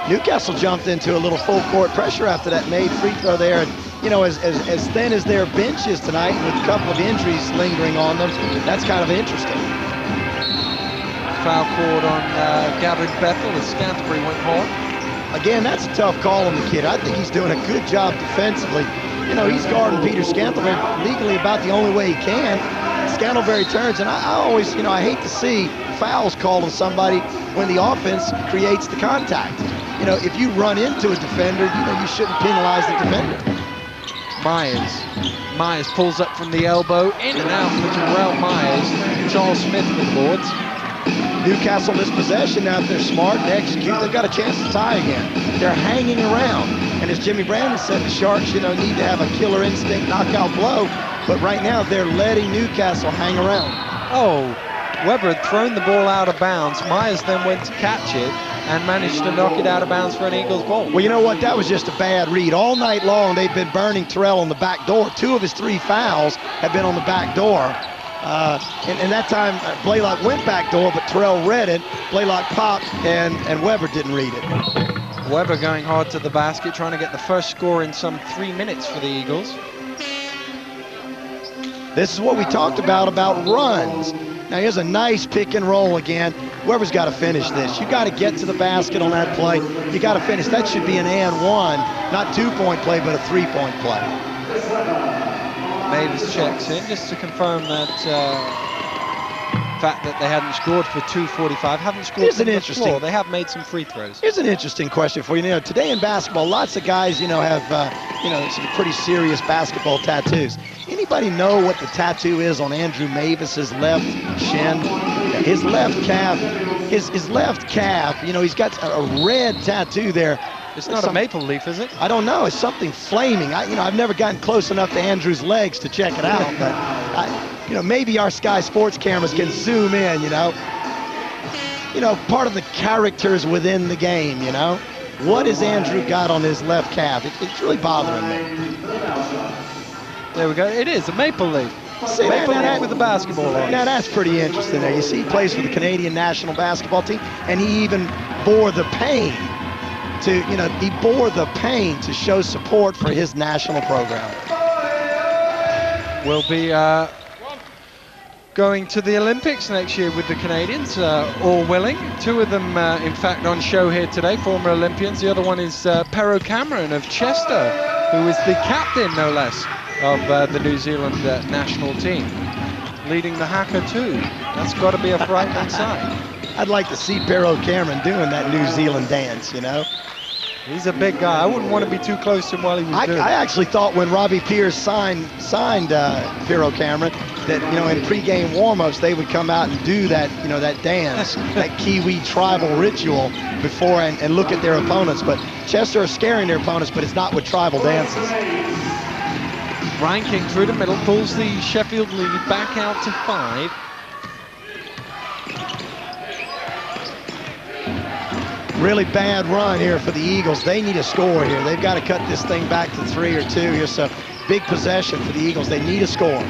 Newcastle jumped into a little full court pressure after that made free throw there. And, as thin as their bench is tonight, with a couple of injuries lingering on them, that's kind of interesting. Foul called on Gavin Bethel as Scantlebury went hard. Again, that's a tough call on the kid. I think he's doing a good job defensively. He's guarding Peter Scantlebury legally about the only way he can. Scantlebury turns, and I always, I hate to see fouls called on somebody when the offense creates the contact. If you run into a defender, you shouldn't penalize the defender. Myers pulls up from the elbow, in and out for Terrell Myers. Charles Smith with boards. Newcastle this possession. Now, if they're smart and execute, they've got a chance to tie again. They're hanging around. And as Jimmy Brandon said, the Sharks, need to have a killer instinct knockout blow. But right now, they're letting Newcastle hang around. Oh, Weber had thrown the ball out of bounds. Myers then went to catch it and managed to knock it out of bounds for an Eagles ball. Well, you know what? That was just a bad read. All night long, they've been burning Terrell on the back door. 2 of his 3 fouls have been on the back door. And that time, Blaylock went back door, but Terrell read it. Blaylock popped, and Weber didn't read it. Weber going hard to the basket, trying to get the first score in some 3 minutes for the Eagles. This is what we talked about runs. Now, here's a nice pick and roll again. Weber's got to finish this. You got to get to the basket on that play. You got to finish. That should be an and one, not 2-point play, but a 3-point play. Mavis checks in just to confirm that fact that they hadn't scored for 2:45. Haven't scored from the floor. They have made some free throws. Here's an interesting question for you. Today in basketball, lots of guys, have, some pretty serious basketball tattoos. Anybody know what the tattoo is on Andrew Mavis's left shin? His left calf, his left calf, he's got a red tattoo there. It's not a maple leaf, is it? I don't know. It's something flaming. I've never gotten close enough to Andrew's legs to check it out, but maybe our Sky Sports cameras can zoom in, part of the characters within the game, What has Andrew got on his left calf? It's really bothering me. There we go. It is a maple leaf. See, maple leaf with the basketball on. Now that's pretty interesting there. You see, he plays for the Canadian national basketball team, and he even bore the pain to show support for his national program. We'll be going to the Olympics next year with the Canadians, all willing. 2 of them, in fact, on show here today, former Olympians. The other one is Pero Cameron of Chester, who is the captain, no less, of the New Zealand national team, leading the haka too. That's got to be a frightening sight. I'd like to see Pero Cameron doing that New Zealand dance, He's a big guy. I wouldn't want to be too close to him while he was doing it. I actually thought when Robbie Pierce signed Pero Cameron that, in pregame warmups they would come out and do that, that dance, that Kiwi tribal ritual before and look at their opponents. But Chester are scaring their opponents, but it's not with tribal dances. Ryan King through the middle, pulls the Sheffield lead back out to 5. Really bad run here for the Eagles. They need a score here. They've got to cut this thing back to 3 or 2 here. So big possession for the Eagles. They need a score.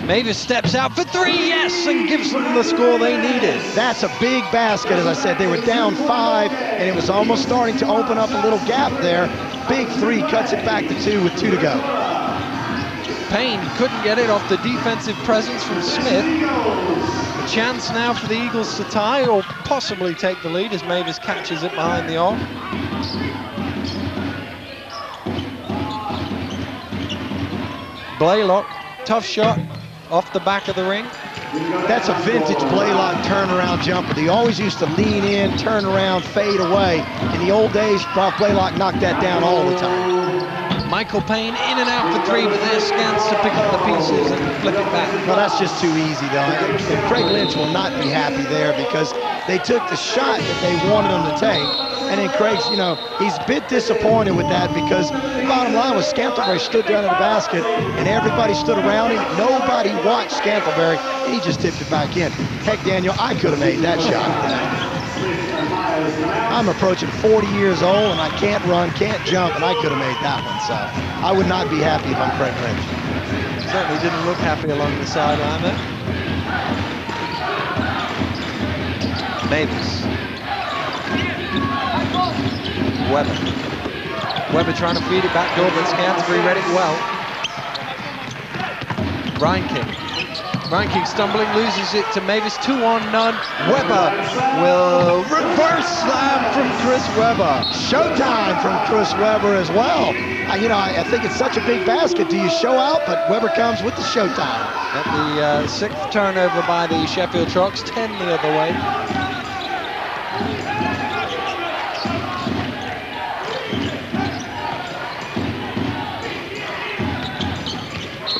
Mavis steps out for 3, yes, and gives them the score they needed. That's a big basket, as I said. They were down 5, and it was almost starting to open up a little gap there. Big 3 cuts it back to 2 with 2 to go. Payne couldn't get it off the defensive presence from Smith. A chance now for the Eagles to tie or possibly take the lead as Mavis catches it behind the arc. Blaylock, tough shot off the back of the ring. That's a vintage Blaylock turnaround jumper. He always used to lean in, turn around, fade away. In the old days, Ralph Blaylock knocked that down all the time. Michael Payne in and out for 3, but they're scans to pick up the pieces and flip it back. Well, that's just too easy, though. And Craig Lynch will not be happy there because they took the shot that they wanted him to take. And then Craig's, he's a bit disappointed with that because the bottom line was Scantlebury stood down in the basket and everybody stood around him. Nobody watched Scantlebury, and he just tipped it back in. Heck, Daniel, I could have made that shot. I'm approaching 40 years old, and I can't run, can't jump, and I could have made that one. So I would not be happy if I'm Craig Lynch. Certainly didn't look happy along the sideline there. Mavis. Weber trying to feed it back door, but Scantlebury read it well. Ryan King stumbling, loses it to Mavis, 2 on none. Weber will reverse slam from Chris Weber. Showtime from Chris Weber as well. I think it's such a big basket. Do you show out? But Weber comes with the showtime. At the 6th turnover by the Sheffield Sharks, 10 the other way.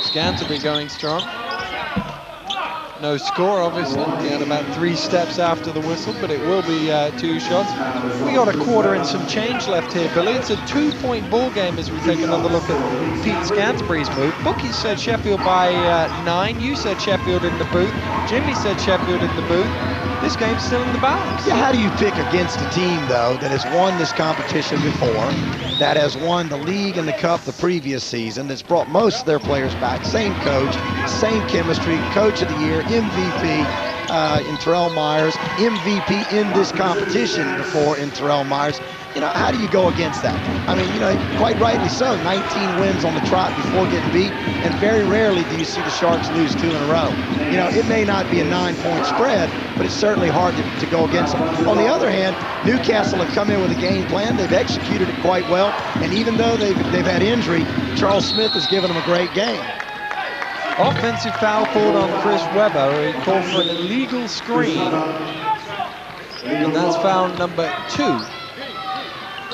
Scantlebury going strong. No score, obviously. He had about 3 steps after the whistle, but it will be 2 shots. We got a quarter and some change left here, Billy. It's a 2-point ball game as we take another look at Pete Scantlebury's move. Bookie said Sheffield by 9. You said Sheffield in the booth. Jimmy said Sheffield in the booth. This game's still in the balance. Yeah, how do you pick against a team, though, that has won this competition before, that has won the league and the cup the previous season, that's brought most of their players back, same coach, same chemistry, coach of the year, MVP in Terrell Myers, MVP in this competition before in Terrell Myers. How do you go against that? I mean, quite rightly so, 19 wins on the trot before getting beat, and very rarely do you see the Sharks lose 2 in a row. It may not be a 9-point spread, but it's certainly hard to go against them. On the other hand, Newcastle have come in with a game plan. They've executed it quite well, and even though they've had injury, Charles Smith has given them a great game. Offensive foul called on Chris Weber. He called for an illegal screen, and that's foul number 2.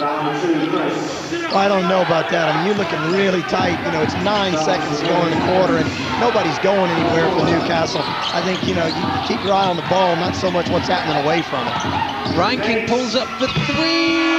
I don't know about that. I mean, you're looking really tight. It's 9 seconds to go in the quarter, and nobody's going anywhere for Newcastle. I think, you keep your eye on the ball, not so much what's happening away from it. Ryan King pulls up for 3.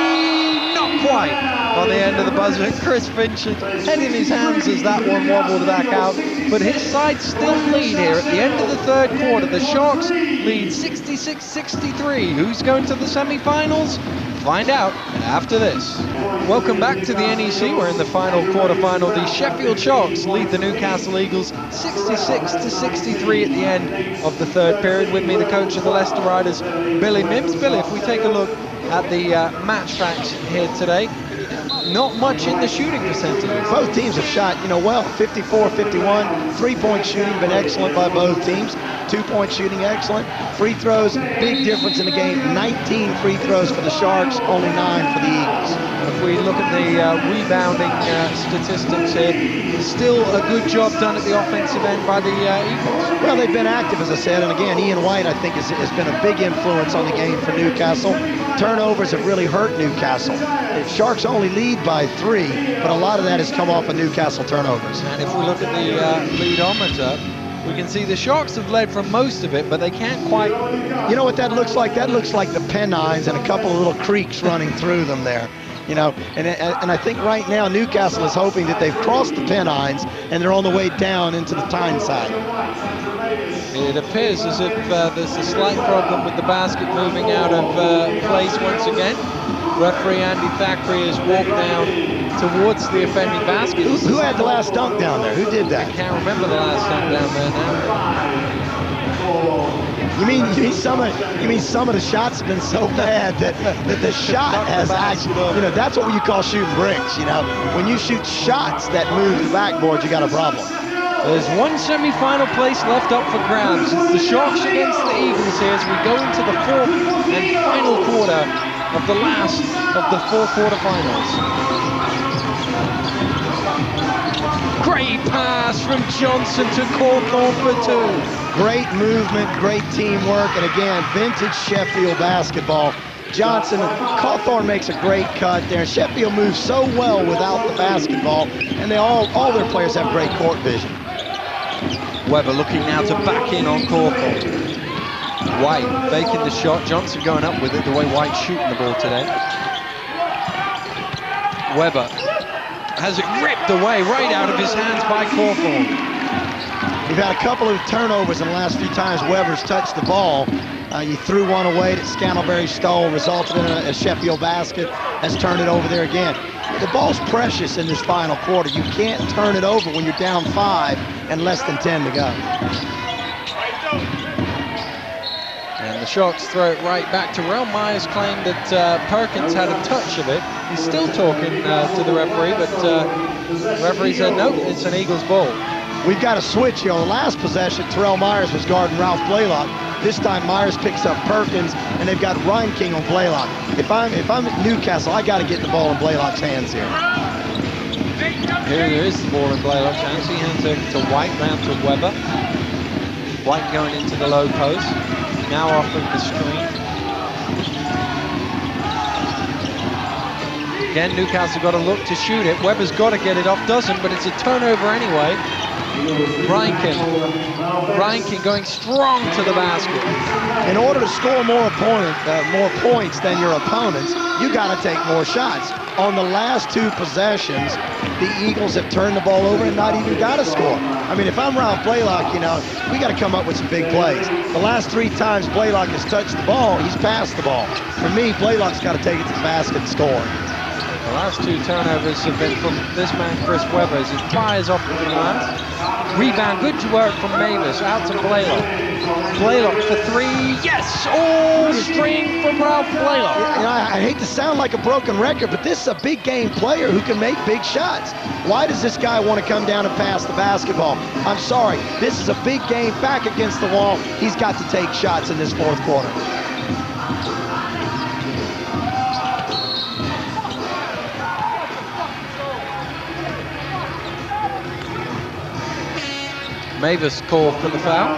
Not quite on the end of the buzzer. Chris Finch head in his hands as that one wobbled back out. But his side still lead here at the end of the 3rd quarter. The Sharks lead 66-63. Who's going to the semi-finals? Find out after this. Welcome back to the NEC. We're in the final quarterfinal. The Sheffield Sharks lead the Newcastle Eagles 66-63 at the end of the 3rd period. With me, the coach of the Leicester Riders, Billy Mims. Billy, if we take a look at the match facts here today, not much in the shooting percentage. Both teams have shot, well, 54-51. 3-point shooting been excellent by both teams. 2-point shooting excellent. Free throws, big difference in the game. 19 free throws for the Sharks, only 9 for the Eagles. If we look at the rebounding statistics here, still a good job done at the offensive end by the Eagles. Well, they've been active, as I said, and again, Ian White, I think, has been a big influence on the game for Newcastle. Turnovers have really hurt Newcastle. The Sharks only lead by 3, but a lot of that has come off of Newcastle turnovers. And if we look at the leadometer, we can see the Sharks have led from most of it, but they can't quite... You know what that looks like? That looks like the Pennines and a couple of little creeks running through them there. And I think right now Newcastle is hoping that they've crossed the Pennines and they're on the way down into the Tyneside. It appears as if there's a slight problem with the basket moving out of place once again. Referee Andy Thackeray has walked down towards the offending basket. Who had the last dunk down there? Who did that? I can't remember the last dunk down there now. You mean some of the shots have been so bad that the shot has actually, that's what you call shooting bricks. When you shoot shots that move the backboard, you got a problem. There's one semi-final place left up for grabs. It's the Sharks against the Eagles here as we go into the 4th and final quarter of the last of the 4 quarterfinals. Great pass from Johnson to Cawthorn for 2. Great movement, great teamwork, and again, vintage Sheffield basketball. Johnson, Cawthorn makes a great cut there. Sheffield moves so well without the basketball, and all their players have great court vision. Weber looking now to back in on Cawthorn. White faking the shot. Johnson going up with it, the way White's shooting the ball today. Weber has it ripped away right out of his hands by Cawthorn. We've had a couple of turnovers in the last few times Weber's touched the ball. You threw one away that Scantlebury stole, resulted in a Sheffield basket, has turned it over there again. The ball's precious in this final quarter. You can't turn it over when you're down 5 and less than 10 to go. And the Sharks throw it right back. Terrell Myers claimed that Perkins had a touch of it. He's still talking to the referee, but the referee said, no, it's an Eagles ball. We've got a switch here. On the last possession, Terrell Myers was guarding Ralph Blaylock. This time Myers picks up Perkins, and they've got Ryan King on Blaylock. If I'm at Newcastle, I got to get the ball in Blaylock's hands here. Here is the ball in Blaylock's hands. He hands over to White, round to Webber. White going into the low post. Now off of the screen. Again, Newcastle got to look to shoot it. Webber's got to get it off, doesn't, but it's a turnover anyway. Reinking going strong to the basket. In order to score more points than your opponents, you got to take more shots. On the last 2 possessions, the Eagles have turned the ball over and not even got to score. I mean, if I'm Ralph Blaylock, you know, we got to come up with some big plays. The last 3 times Blaylock has touched the ball, he's passed the ball. For me, Blaylock's got to take it to the basket and score. The last 2 turnovers have been from this man, Chris Webber, as he fires off the glass. Rebound, good work from Mavis, out to Blaylock. Blaylock for 3, yes! All string from Ralph Blaylock. You know, I hate to sound like a broken record, but this is a big game player who can make big shots. Why does this guy want to come down and pass the basketball? I'm sorry, this is a big game, back against the wall. He's got to take shots in this 4th quarter. Mavis called for the foul.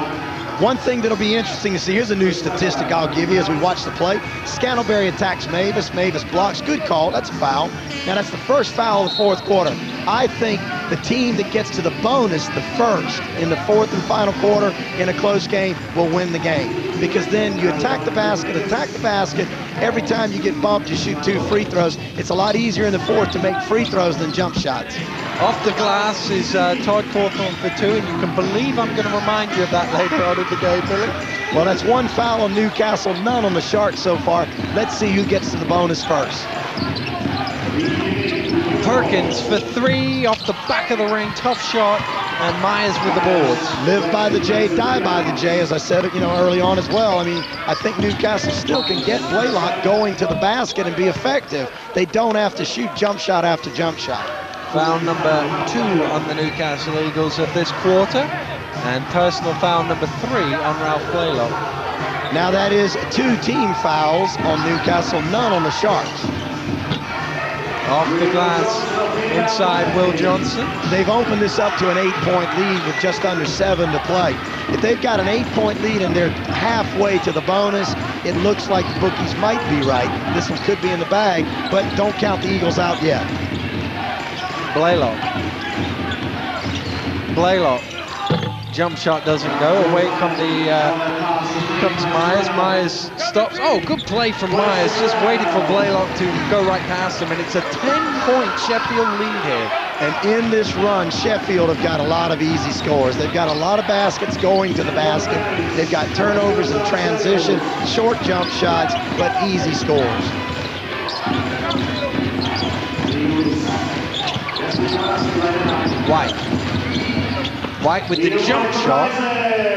One thing that'll be interesting to see, here's a new statistic I'll give you as we watch the play. Scantlebury attacks Mavis, Mavis blocks, good call, that's a foul. Now that's the first foul of the 4th quarter. I think the team that gets to the bonus, the first, in the 4th and final quarter in a close game will win the game. Because then you attack the basket, every time you get bumped, you shoot 2 free throws. It's a lot easier in the 4th to make free throws than jump shots. Off the glass is Todd Cawthorn for 2, and you can believe I'm going to remind you of that later on in the game, Billy. Well, that's 1 foul on Newcastle, none on the Sharks so far. Let's see who gets to the bonus first. Perkins for 3, off the back of the ring, tough shot, and Myers with the boards. Live by the J, die by the J, as I said, you know, early on as well. I mean, I think Newcastle still can get Blaylock going to the basket and be effective. They don't have to shoot jump shot after jump shot. Foul number 2 on the Newcastle Eagles of this quarter, and personal foul number 3 on Ralph Blaylock. Now that is 2 team fouls on Newcastle, none on the Sharks. Off the glass, inside Will Johnson. They've opened this up to an 8-point lead with just under 7 to play. If they've got an 8-point lead and they're halfway to the bonus, it looks like the bookies might be right. This one could be in the bag, but don't count the Eagles out yet. Blaylock. Jump shot doesn't go. Away comes Myers. Myers stops. Oh, good play from Myers. Just waited for Blaylock to go right past him, and it's a 10-point Sheffield lead here. And in this run, Sheffield have got a lot of easy scores. They've got a lot of baskets going to the basket. They've got turnovers in transition, short jump shots, but easy scores. White with the jump shot.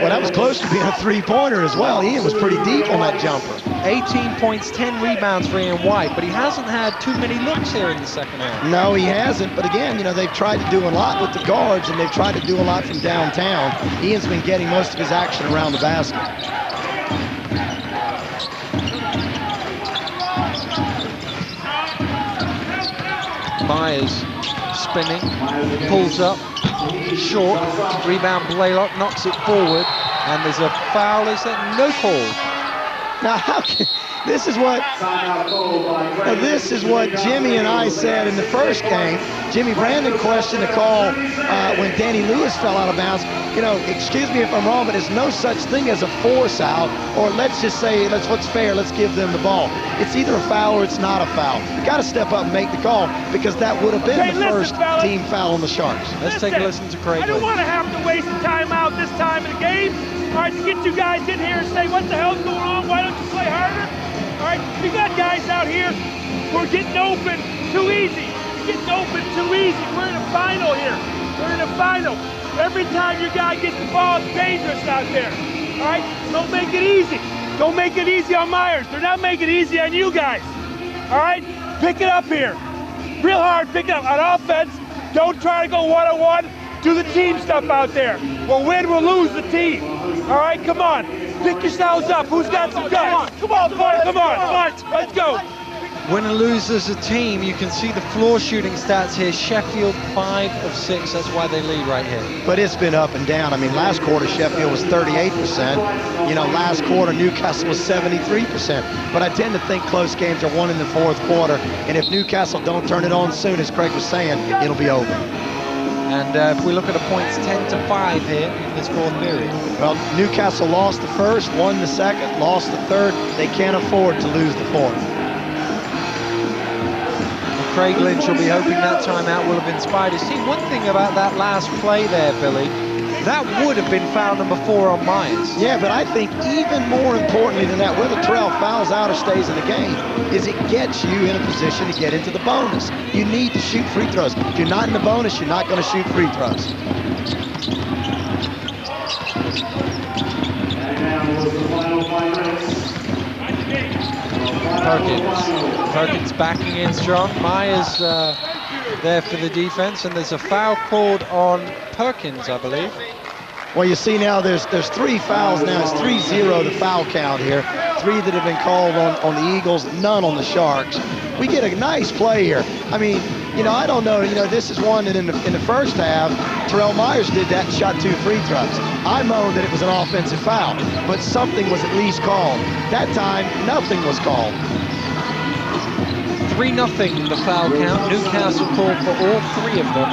Well, that was close to being a 3-pointer as well. Ian was pretty deep on that jumper. 18 points, 10 rebounds for Ian White, but he hasn't had too many looks here in the second half. No, he hasn't, but again, you know, they've tried to do a lot with the guards, and they've tried to do a lot from downtown. Ian's been getting most of his action around the basket. Myers spinning, pulls up, short, rebound Blaylock, knocks it forward, and there's a foul. Is that no call? Now, this is what Jimmy and I said in the first game. Jimmy Brandon questioned the call when Danny Lewis fell out of bounds. You know, excuse me if I'm wrong, but there's no such thing as a force out, or let's just say, what's fair, let's give them the ball. It's either a foul or it's not a foul. You got to step up and make the call, because that would have been the first team foul on the Sharks. Let's take a listen to Craig. I don't want to have to waste a timeout this time in the game. All right, to get you guys in here and say, what the hell's going on? Why don't you play harder? All right, we got guys out here who are getting open too easy. We're getting open too easy. We're in a final here. We're in a final. Every time your guy gets the ball, it's dangerous out there. All right, don't make it easy. Don't make it easy on Myers. They're not making it easy on you guys. All right, pick it up here. Real hard, pick it up. On offense, don't try to go one-on-one. Do the team stuff out there. We'll win, we'll lose the team. All right, come on. Pick yourselves up. Who's got some guts? Come on, boys. Come on. Let's go. Win and lose as a team. You can see the floor shooting stats here. Sheffield 5 of 6. That's why they lead right here. But it's been up and down. I mean, last quarter Sheffield was 38%. You know, last quarter Newcastle was 73%. But I tend to think close games are won in the fourth quarter. And if Newcastle don't turn it on soon, as Craig was saying, it'll be over. And if we look at the points, 10-5 here in this fourth period. Well, Newcastle lost the first, won the second, lost the third. They can't afford to lose the fourth. Craig Lynch will be hoping that timeout will have inspired his team. One thing about that last play there, Billy, that would have been foul number 4 on Myers. Yeah, but I think even more importantly than that, whether Terrell fouls out or stays in the game, is it gets you in a position to get into the bonus. You need to shoot free throws. If you're not in the bonus, you're not going to shoot free throws. And now was the final 5 minutes. Perkins backing in strong. Myers there for the defense, and there's a foul called on Perkins, I believe. Well, you see now there's 3 fouls now. It's 3-0 the foul count here. 3 that have been called on the Eagles, none on the Sharks. We get a nice play here. I mean, you know, I don't know. You know, this is one that in the first half, Terrell Myers did that and shot 2 free throws. I moaned that it was an offensive foul, but something was at least called. That time, nothing was called. 3-0 the foul count. Newcastle called for all 3 of them.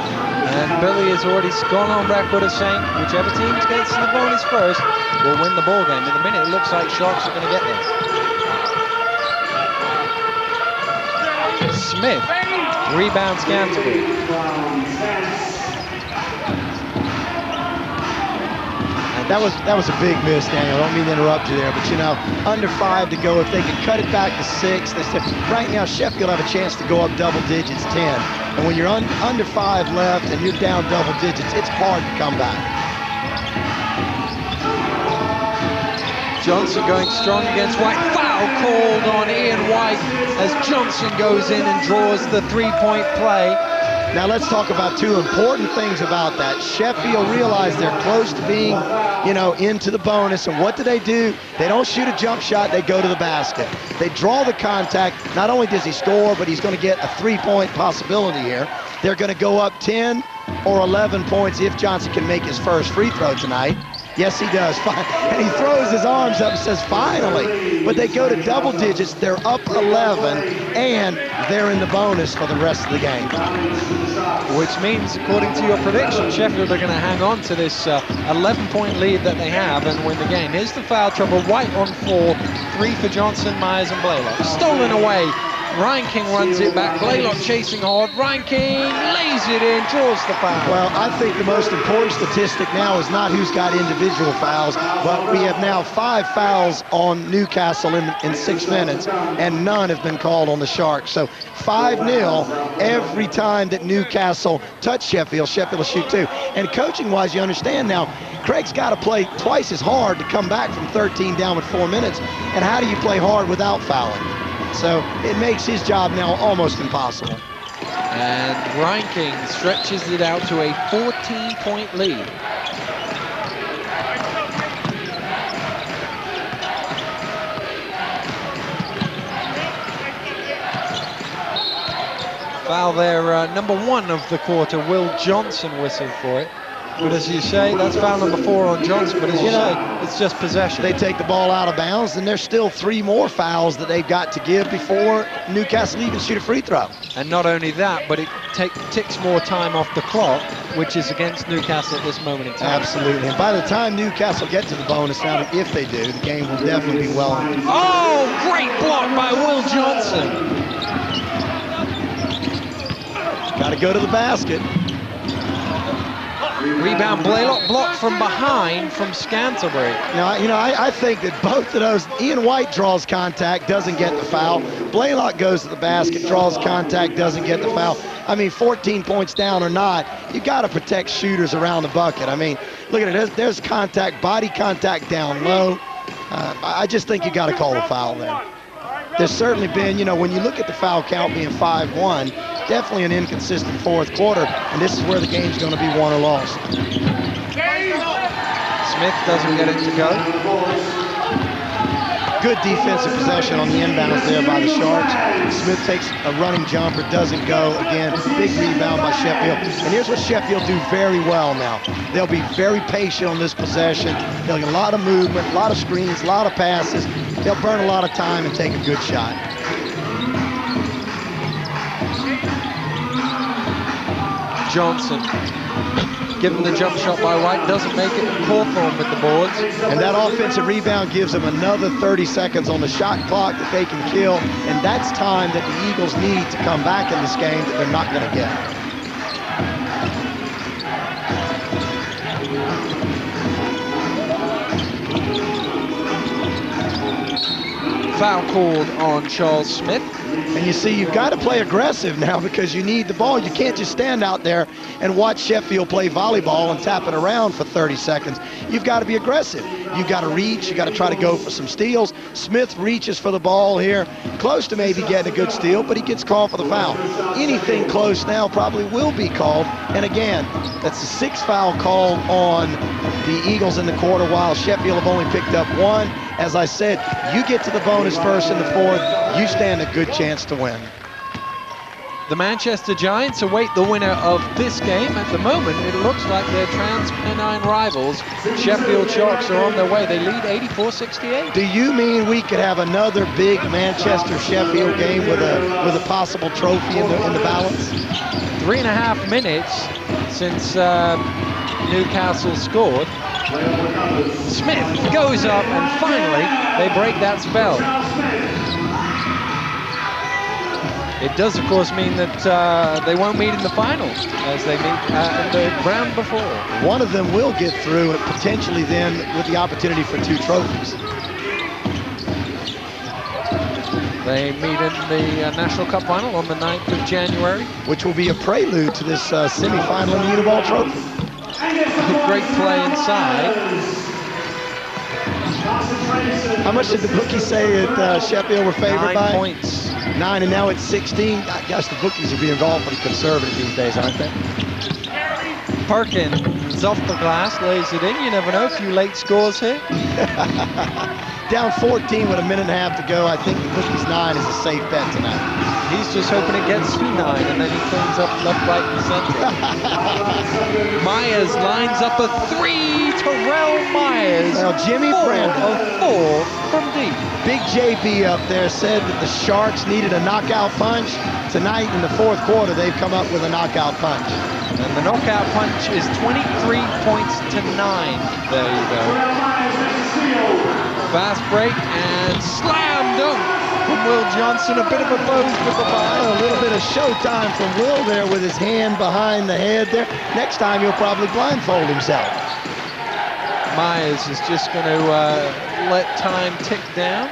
And Billy has already gone on record as saying whichever team gets to the bonus first will win the ball game. In a minute, it looks like Sharks are going to get there. Smith rebounds Canterbury. That was a big miss, Daniel. I don't mean to interrupt you there, but you know, under 5 to go. If they can cut it back to 6, right now Sheffield have a chance to go up double digits, 10. And when you're under 5 left and you're down double digits, it's hard to come back. Johnson going strong against White. Foul called on Ian White as Johnson goes in and draws the 3-point play. Now let's talk about 2 important things about that. Sheffield realized they're close to being, you know, into the bonus, and what do? They don't shoot a jump shot, they go to the basket. They draw the contact. Not only does he score, but he's going to get a 3-point possibility here. They're going to go up 10 or 11 points if Johnson can make his first free throw tonight. Yes, he does. And he throws his arms up and says, finally. But they go to double digits. They're up 11, and they're in the bonus for the rest of the game. Which means, according to your prediction, Sheffield are going to hang on to this 11-point lead that they have and win the game. Here's the foul trouble. White on 4. 3 for Johnson, Myers, and Blaylock. Stolen away. Ryan King runs it back. Blaylock chasing hard. Ryan King lays it in, draws the foul. Well, I think the most important statistic now is not who's got individual fouls, but we have now 5 fouls on Newcastle in 6 minutes, and none have been called on the Sharks. So 5-0 every time that Newcastle touch Sheffield. Sheffield will shoot 2. And coaching-wise, you understand now, Craig's got to play twice as hard to come back from 13 down with 4 minutes. And how do you play hard without fouling? So it makes his job now almost impossible. And Ryan King stretches it out to a 14-point lead. Foul there, number 1 of the quarter. Will Johnson whistled for it. But as you say, that's foul number 4 on Johnson. But as you say, it's just possession. They take the ball out of bounds, and there's still 3 more fouls that they've got to give before Newcastle even shoot a free throw. And not only that, but it ticks more time off the clock, which is against Newcastle at this moment in time. Absolutely. And by the time Newcastle get to the bonus, now if they do, the game will definitely be well. Oh, great block by Will Johnson. Got to go to the basket. Rebound, Blaylock blocked from behind from Scantlebury. Now, you know, I think that both of those, Ian White draws contact, doesn't get the foul. Blaylock goes to the basket, draws contact, doesn't get the foul. I mean, 14 points down or not, you got to protect shooters around the bucket. I mean, look at it, there's contact, body contact down low. I just think you got to call a foul there. There's certainly been, you know, when you look at the foul count being 5-1, definitely an inconsistent fourth quarter, and this is where the game's going to be won or lost. Smith doesn't get it to go. Good defensive possession on the inbounds there by the Sharks. Smith takes a running jumper, doesn't go. Again, big rebound by Sheffield. And here's what Sheffield do very well now. They'll be very patient on this possession. They'll get a lot of movement, a lot of screens, a lot of passes. They'll burn a lot of time and take a good shot. Johnson, given the jump shot by White, doesn't make it. Hawthorne with the boards. And that offensive rebound gives them another 30 seconds on the shot clock that they can kill. And that's time that the Eagles need to come back in this game that they're not going to get. Foul called on Charles Smith. And you see, you've got to play aggressive now because you need the ball. You can't just stand out there and watch Sheffield play volleyball and tap it around for 30 seconds. You've got to be aggressive. You've got to reach. You've got to try to go for some steals. Smith reaches for the ball here, close to maybe getting a good steal, but he gets called for the foul. Anything close now probably will be called. And again, that's a 6th foul call on the Eagles in the quarter, while Sheffield have only picked up 1. As I said, you get to the bonus first in the 4th, you stand a good chance to win. The Manchester Giants await the winner of this game. At the moment, it looks like their Trans-Pennine rivals, Sheffield Sharks, are on their way. They lead 84-68. Do you mean we could have another big Manchester-Sheffield game with a possible trophy in the balance? 3.5 minutes since Newcastle scored. Smith goes up, and finally they break that spell. It does, of course, mean that they won't meet in the final as they meet in the round before. One of them will get through, and potentially then with the opportunity for 2 trophies. They meet in the National Cup Final on the 9th of January. Which will be a prelude to this semi-final in the Uni-ball trophy. Great play inside. How much did the bookies say at Sheffield were favored by? 9 points. 9, and now it's 16. Gosh, the bookies are being awfully conservative these days, aren't they? Perkins off the glass, lays it in. You never know, a few late scores here. Down 14 with a minute and a half to go. I think the bookies 9 is a safe bet tonight. He's just hoping it gets to 9, and then he cleans up left, right, and center. Myers lines up a 3. Terrell Myers. Now, Jimmy 4 Brandon. of 4 from deep. Big JB up there said that the Sharks needed a knockout punch. Tonight in the 4th quarter, they've come up with a knockout punch. And the knockout punch is 23 points to 9. There you go. Fast break and slam dunk from Will Johnson. A bit of a pose with the ball. A little bit of showtime from Will there with his hand behind the head there. Next time he'll probably blindfold himself. Myers is just going to let time tick down.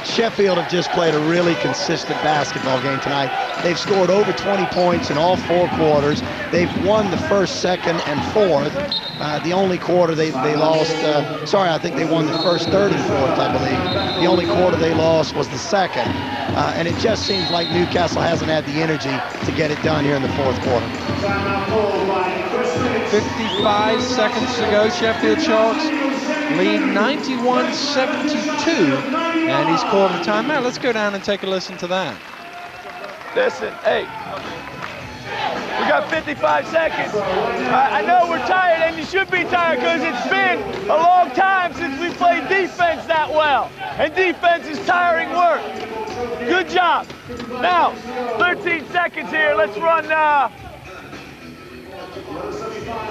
Sheffield have just played a really consistent basketball game tonight. They've scored over 20 points in all 4 quarters. They've won the 1st, 2nd, and 4th. The only quarter they lost, I think they won the 1st, 3rd, and 4th, I believe. The only quarter they lost was the 2nd. And it just seems like Newcastle hasn't had the energy to get it done here in the 4th quarter. 55 seconds to go. Sheffield Sharks lead 91-72. And he's called a timeout. Let's go down and take a listen to that. Listen, hey, we got 55 seconds. I know we're tired, and you should be tired because it's been a long time since we played defense that well. And defense is tiring work. Good job. Now, 13 seconds here. Let's run,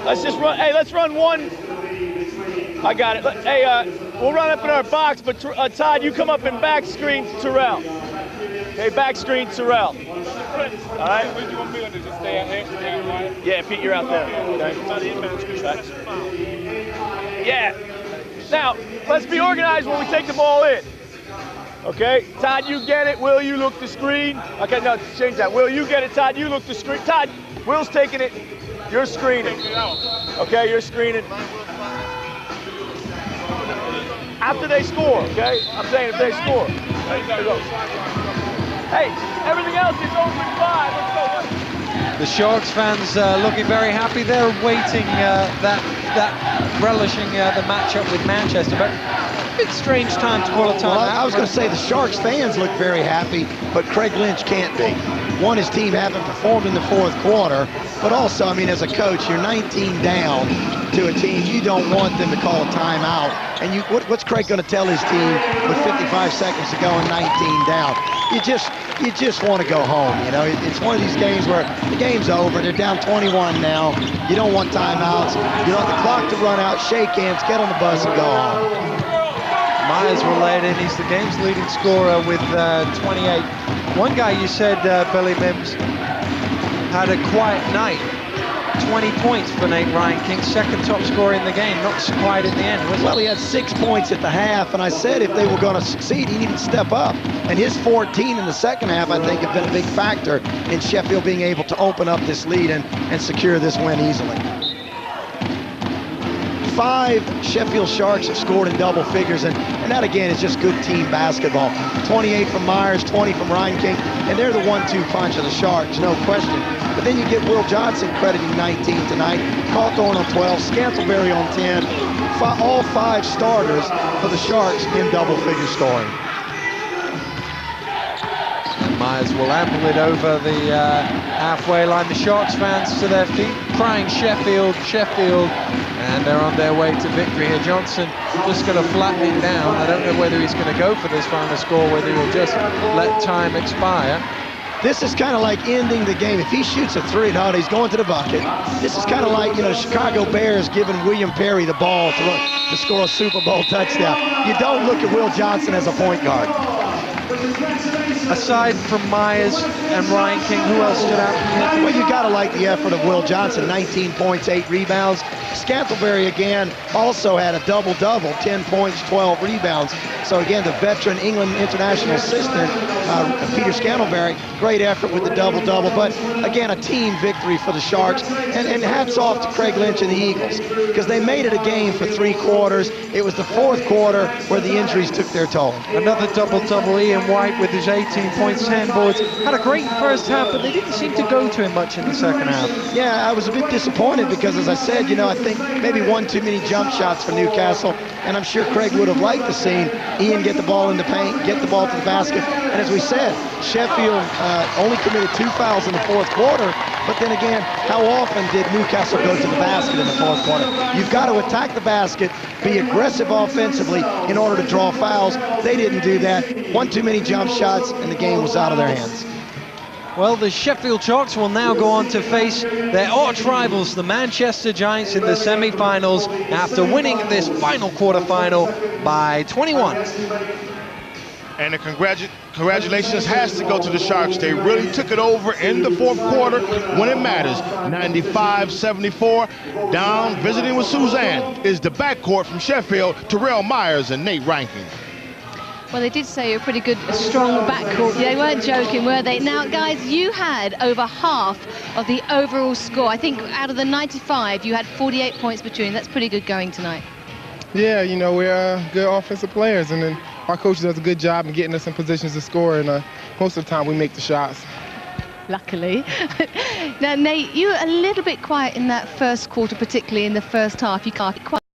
let's run one. I got it. Hey, we'll run up in our box, but Todd, you come up and back screen Terrell. Okay, back screen Terrell. All right. Where do you want me to just stay out here? Yeah, Pete, you're out there. Okay. Yeah. Now, let's be organized when we take the ball in. Okay, Todd, you get it. Will, you look the screen. Okay, no, change that. Will, you get it. Todd, you look the screen. Todd, Will's taking it. You're screening. Okay, you're screening. After they score, okay? I'm saying if they score. There goes. Hey, everything else is over 5. Let's go. The Sharks fans looking very happy. They're waiting, relishing the matchup with Manchester. But bit strange time to call a timeout. Well, I was going to say the Sharks fans look very happy, but Craig Lynch can't be. One, his team haven't performed in the fourth quarter, but also, I mean, as a coach, you're 19 down to a team. You don't want them to call a timeout. And what's Craig going to tell his team with 55 seconds to go and 19 down? You just want to go home, you know. It's one of these games where the game's over. They're down 21 now. You don't want timeouts. You want the clock to run out, shake hands, get on the bus and go home. Myers will lay it in. He's the game's leading scorer with 28. One guy you said, Billy Mims, had a quiet night. 20 points for Nate Ryan-King, second top scorer in the game. Not so quiet at the end, was it? Well, he had 6 points at the half, and I said if they were going to succeed, he needed to step up. And his 14 in the second half, I think, have been a big factor in Sheffield being able to open up this lead and secure this win easily. 5 Sheffield Sharks have scored in double figures, and that, again, is just good team basketball. 28 from Myers, 20 from Ryan-King, and they're the 1-2 punch of the Sharks, no question. But then you get Will Johnson crediting 19 tonight, Cawthorn on 12, Scantlebury on 10, all 5 starters for the Sharks in double figure scoring. And Myers will amble it over the halfway line. The Sharks fans to their feet, crying Sheffield, Sheffield, and they're on their way to victory here. Johnson just going to flatten it down. I don't know whether he's going to go for this final score, whether he'll just let time expire. This is kind of like ending the game. If he shoots a 3 and he's going to the bucket. This is kind of like, you know, Chicago Bears giving William Perry the ball to score a Super Bowl touchdown. You don't look at Will Johnson as a point guard. Aside from Myers and Ryan-King, who else stood out from you? Well, you got to like the effort of Will Johnson, 19 points, 8 rebounds. Scantlebury, again, also had a double-double, 10 points, 12 rebounds. So, again, the veteran England international assistant, Peter Scantlebury, great effort with the double-double. But, again, a team victory for the Sharks. And hats off to Craig Lynch and the Eagles, because they made it a game for 3 quarters. It was the fourth quarter where the injuries took their toll. Another double-double, Ian White with his 18 points, 10 boards. Had a great first half, but they didn't seem to go to him much in the second half. Yeah, I was a bit disappointed because, as I said, you know, I think maybe one too many jump shots for Newcastle, and I'm sure Craig would have liked to see Ian get the ball in the paint, get the ball to the basket. And as we said, Sheffield only committed 2 fouls in the fourth quarter, but then again, how often did Newcastle go to the basket in the fourth quarter? You've got to attack the basket, be aggressive offensively in order to draw fouls. They didn't do that. One too many jump shots, and the game was out of their hands. Well, the Sheffield Sharks will now go on to face their arch rivals, the Manchester Giants, in the semi-finals after winning this final quarter-final by 21. And the congratulations has to go to the Sharks. They really took it over in the fourth quarter when it matters. 95-74. Down visiting with Suzanne is the backcourt from Sheffield, Terrell Myers and Nate Ryan-King. Well, they did say a pretty good, strong backcourt. They weren't joking, were they? Now, guys, you had over half of the overall score. I think out of the 95, you had 48 points between. That's pretty good going tonight. Yeah, you know, we're good offensive players, and then our coach does a good job in getting us in positions to score, and most of the time we make the shots. Luckily. Now, Nate, you were a little bit quiet in that first quarter, particularly in the first half. You can't quite